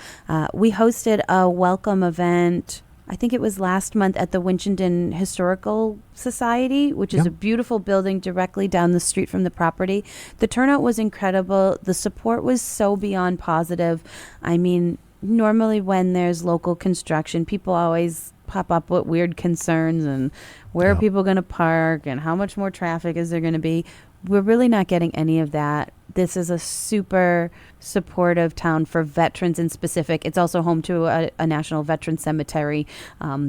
We hosted a welcome event, I think it was last month, at the Winchendon Historical Society, which is a beautiful building directly down the street from the property. The turnout was incredible. The support was so beyond positive. I mean, normally when there's local construction, people always pop up with weird concerns and where are people going to park and how much more traffic is there going to be. We're really not getting any of that. This is a super supportive town for veterans in specific. It's also home to a national veteran cemetery.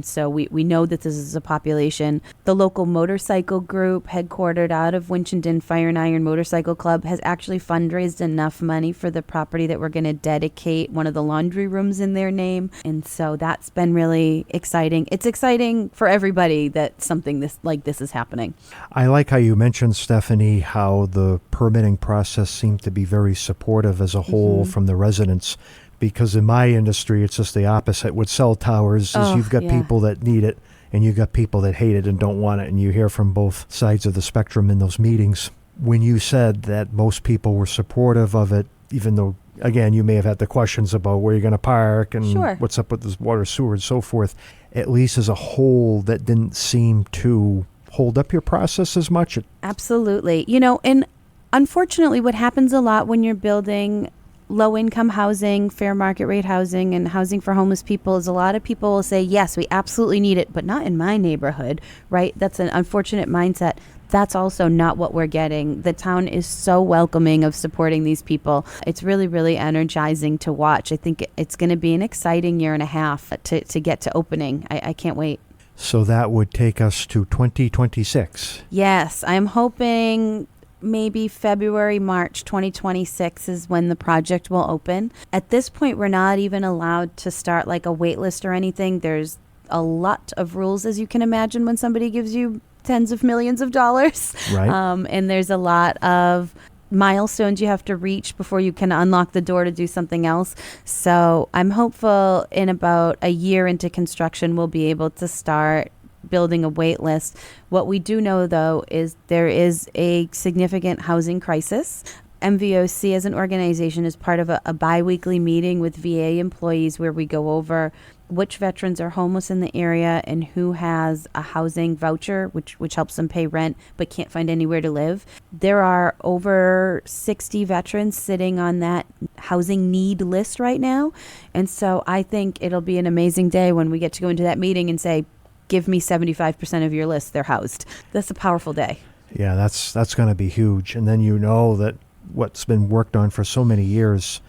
So we know that this is a population. The local motorcycle group, headquartered out of Winchendon Fire and Iron Motorcycle Club, has actually fundraised enough money for the property that we're going to dedicate one of the laundry rooms in their name. And so that's been really exciting. It's exciting for everybody that something like this is happening. I like how you mentioned, Stephanie, how the permitting process seemed to be very supportive as a whole from the residents, because in my industry it's just the opposite with cell towers. Is you've got people that need it and you got people that hate it and don't want it, and you hear from both sides of the spectrum in those meetings. When you said that most people were supportive of it, even though, again, you may have had the questions about where you're going to park and Sure. what's up with this water, sewer, and so forth, at least as a whole, that didn't seem to hold up your process as much. Absolutely. And unfortunately, what happens a lot when you're building low-income housing, fair market rate housing, and housing for homeless people is a lot of people will say, yes, we absolutely need it, but not in my neighborhood, right? That's an unfortunate mindset. That's also not what we're getting. The town is so welcoming of supporting these people. It's really, really energizing to watch. I think it's going to be an exciting year and a half to get to opening. I can't wait. So that would take us to 2026. Yes, I'm hoping maybe February, March 2026 is when the project will open. At this point, we're not even allowed to start like a wait list or anything. There's a lot of rules, as you can imagine, when somebody gives you tens of millions of dollars. Right. And there's a lot of milestones you have to reach before you can unlock the door to do something else. So I'm hopeful in about a year into construction, we'll be able to start building a wait list. What we do know, though, is there is a significant housing crisis. MVOC as an organization is part of a bi-weekly meeting with VA employees where we go over which veterans are homeless in the area and who has a housing voucher, which helps them pay rent but can't find anywhere to live. There are over 60 veterans sitting on that housing need list right now. And so I think it'll be an amazing day when we get to go into that meeting and say, give me 75% of your list, they're housed. That's a powerful day. Yeah, that's going to be huge. And then you know that what's been worked on for so many years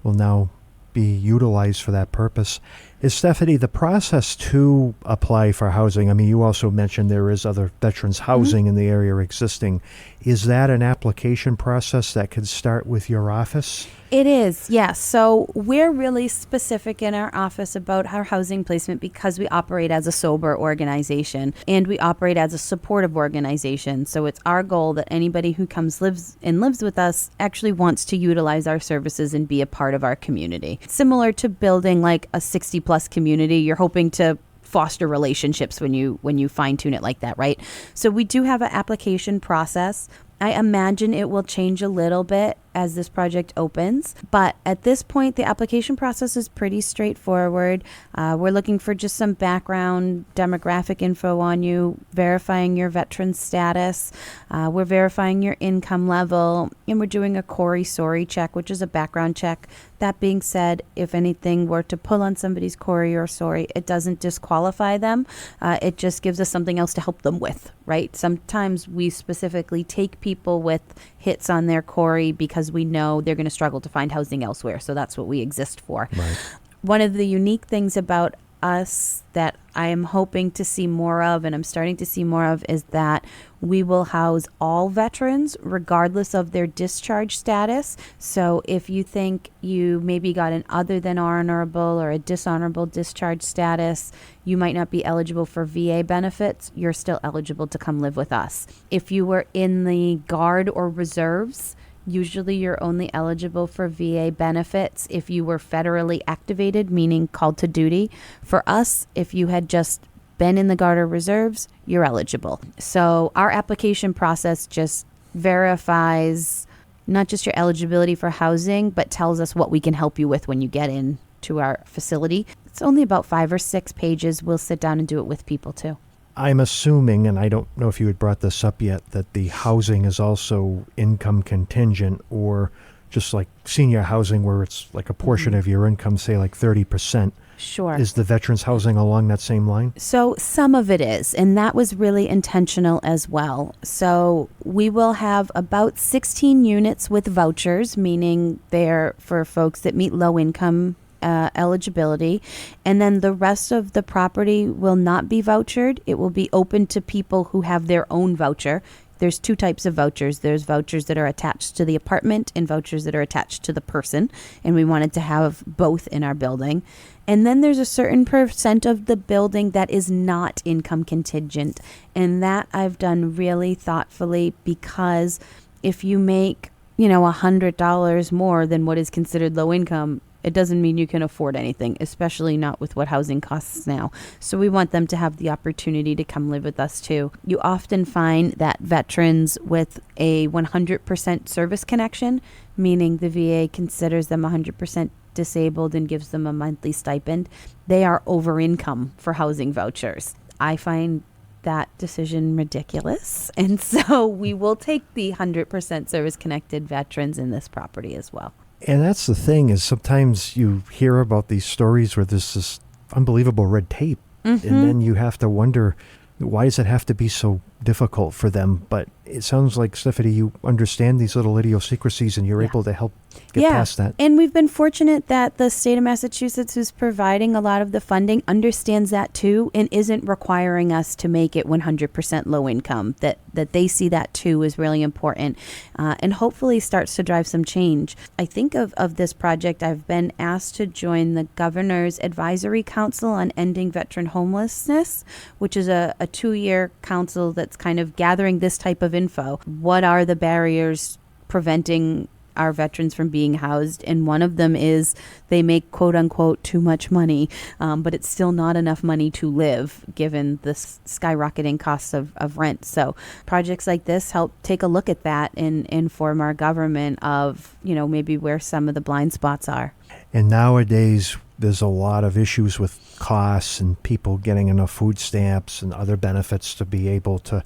will now be utilized for that purpose. Is, Stephanie, the process to apply for housing, I mean, you also mentioned there is other veterans housing in the area existing. Is that an application process that could start with your office? It is, yes. So we're really specific in our office about our housing placement because we operate as a sober organization and we operate as a supportive organization. So it's our goal that anybody who comes lives with us actually wants to utilize our services and be a part of our community. Similar to building like a 60-plus community, you're hoping to foster relationships when you fine-tune it like that, right? So we do have an application process. I imagine it will change a little bit as this project opens. But at this point, the application process is pretty straightforward. We're looking for just some background demographic info on you, verifying your veteran status. We're verifying your income level, and we're doing a CORI SORI check, which is a background check. That being said, if anything were to pull on somebody's CORI or SORI, it doesn't disqualify them. It just gives us something else to help them with, right? Sometimes we specifically take people with hits on their CORI because we know they're going to struggle to find housing elsewhere. So that's what we exist for. Right. One of the unique things about us that I am hoping to see more of, and I'm starting to see more of, is that we will house all veterans regardless of their discharge status. So if you think you maybe got an other than honorable or a dishonorable discharge status, you might not be eligible for VA benefits, you're still eligible to come live with us. If you were in the Guard or Reserves, usually you're only eligible for VA benefits if you were federally activated, meaning called to duty. For us, if you had just been in the Guard or Reserves, you're eligible. So our application process just verifies not just your eligibility for housing, but tells us what we can help you with when you get into our facility. It's only about 5 or 6 pages. We'll sit down and do it with people too. I'm assuming, and I don't know if you had brought this up yet, that the housing is also income contingent, or just like senior housing where it's like a portion of your income, say like 30%. Sure. Is the veterans housing along that same line? So some of it is, and that was really intentional as well. So we will have about 16 units with vouchers, meaning they're for folks that meet low income eligibility, and then the rest of the property will not be vouchered. It will be open to people who have their own voucher. There's 2 types of vouchers. There's vouchers that are attached to the apartment and vouchers that are attached to the person, and we wanted to have both in our building. And then there's a certain percent of the building that is not income contingent, and that I've done really thoughtfully, because if you make $100 more than what is considered low income, It doesn't mean you can afford anything, especially not with what housing costs now. So we want them to have the opportunity to come live with us too. You often find that veterans with a 100% service connection, meaning the VA considers them 100% disabled and gives them a monthly stipend, they are over income for housing vouchers. I find that decision ridiculous. And so we will take the 100% service connected veterans in this property as well. And that's the thing, is sometimes you hear about these stories where there's this unbelievable red tape. And then you have to wonder, why does it have to be so difficult for them? But it sounds like, Stephanie, you understand these little idiosyncrasies and you're able to help get past that. And we've been fortunate that the state of Massachusetts, who's providing a lot of the funding, understands that too and isn't requiring us to make it 100% low income. That they see that too is really important, and hopefully starts to drive some change. I think of this project, I've been asked to join the Governor's Advisory Council on Ending Veteran Homelessness, which is a 2-year council that's kind of gathering this type of info. What are the barriers preventing our veterans from being housed? And one of them is they make quote unquote too much money, but it's still not enough money to live given the skyrocketing costs of rent. So projects like this help take a look at that and inform our government of, maybe where some of the blind spots are. And nowadays, there's a lot of issues with costs and people getting enough food stamps and other benefits to be able to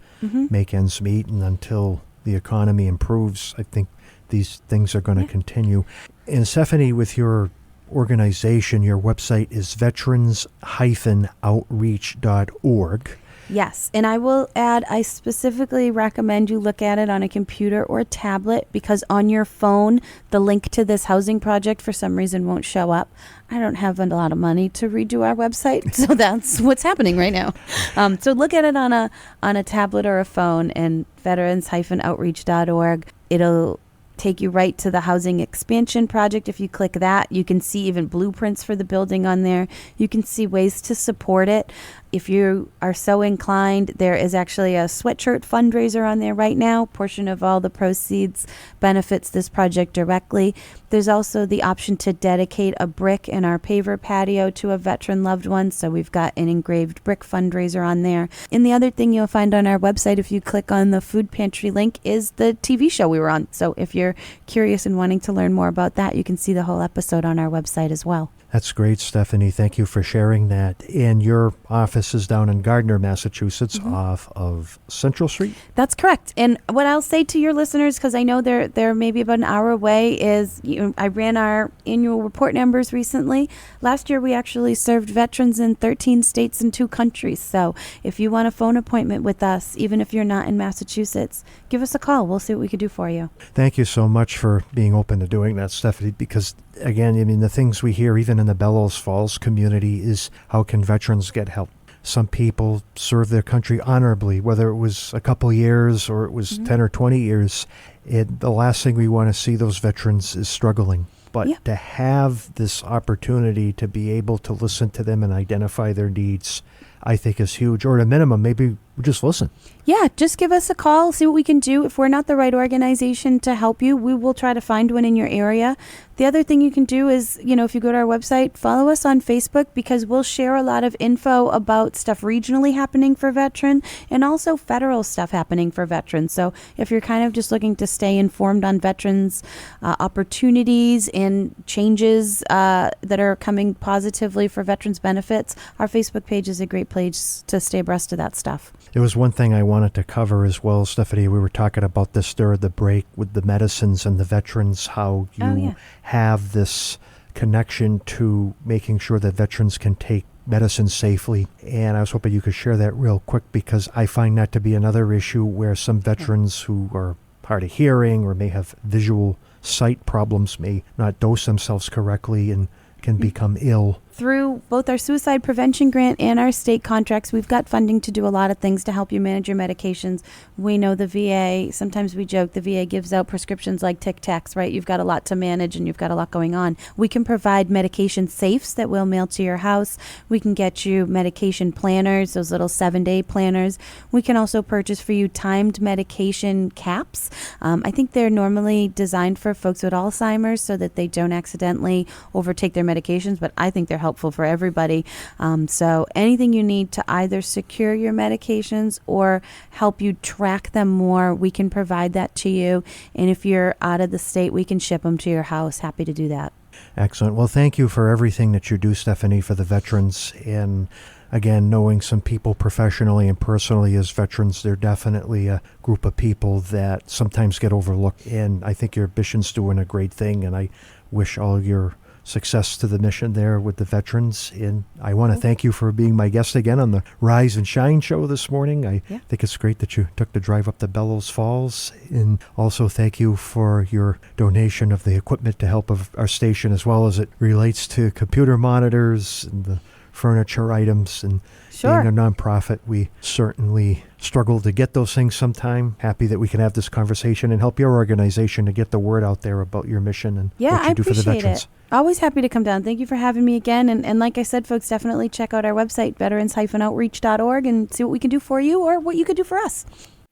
make ends meet. And until the economy improves, I think these things are going to continue. And Stephanie, with your organization, your website is veterans-outreach.org. Yes, and I will add, I specifically recommend you look at it on a computer or tablet, because on your phone, the link to this housing project for some reason won't show up. I don't have a lot of money to redo our website, so that's what's happening right now. So look at it on a tablet or a phone, and veterans-outreach.org. It'll take you right to the housing expansion project. If you click that, you can see even blueprints for the building on there. You can see ways to support it. If you are so inclined, there is actually a sweatshirt fundraiser on there right now. Portion of all the proceeds benefits this project directly. There's also the option to dedicate a brick in our paver patio to a veteran loved one. So we've got an engraved brick fundraiser on there. And the other thing you'll find on our website, if you click on the food pantry link, is the TV show we were on. So if you're curious and wanting to learn more about that, you can see the whole episode on our website as well. That's great, Stephanie. Thank you for sharing that. And your office is down in Gardner, Massachusetts, off of Central Street? That's correct. And what I'll say to your listeners, because I know they're maybe about an hour away, is I ran our annual report numbers recently. Last year, we actually served veterans in 13 states and 2 countries. So if you want a phone appointment with us, even if you're not in Massachusetts, give us a call. We'll see what we can do for you. Thank you so much for being open to doing that, Stephanie, because again, the things we hear even in the Bellows Falls community is, how can veterans get help? Some people serve their country honorably, whether it was a couple years or it was 10 or 20 years. The last thing we want to see those veterans is struggling. But to have this opportunity to be able to listen to them and identify their needs, I think is huge. Or at a minimum, maybe just listen. Yeah, just give us a call, see what we can do. If we're not the right organization to help you, we will try to find one in your area. The other thing you can do is, if you go to our website, follow us on Facebook, because we'll share a lot of info about stuff regionally happening for veteran and also federal stuff happening for veterans. So if you're kind of just looking to stay informed on veterans opportunities and changes that are coming positively for veterans benefits, our Facebook page is a great place to stay abreast of that stuff. There was one thing I wanted to cover as well, Stephanie. We were talking about this during the break with the medicines and the veterans, how you have this connection to making sure that veterans can take medicine safely. And I was hoping you could share that real quick, because I find that to be another issue where some veterans who are hard of hearing or may have visual sight problems may not dose themselves correctly and can become ill through both our suicide prevention grant and our state contracts, we've got funding to do a lot of things to help you manage your medications. We know the VA, sometimes we joke, the VA gives out prescriptions like Tic Tacs, right? You've got a lot to manage and you've got a lot going on. We can provide medication safes that we'll mail to your house. We can get you medication planners, those little 7-day planners. We can also purchase for you timed medication caps. I think they're normally designed for folks with Alzheimer's so that they don't accidentally overtake their medications, but I think they're helpful for everybody. So anything you need to either secure your medications or help you track them more, we can provide that to you. And if you're out of the state, we can ship them to your house. Happy to do that. Excellent. Well, thank you for everything that you do, Stephanie, for the veterans. And again, knowing some people professionally and personally as veterans, they're definitely a group of people that sometimes get overlooked. And I think your mission's doing a great thing. And I wish all your success to the mission there with the veterans. And I want to thank you for being my guest again on the Rise and Shine show this morning. I think it's great that you took the drive up to Bellows Falls. And also thank you for your donation of the equipment to help of our station, as well as it relates to computer monitors and the furniture items. And being a nonprofit, we certainly struggle to get those things sometime. Happy that we can have this conversation and help your organization to get the word out there about your mission and what you do for the veterans. Always happy to come down. Thank you for having me again. And like I said, folks, definitely check out our website, veterans-outreach.org, and see what we can do for you or what you could do for us.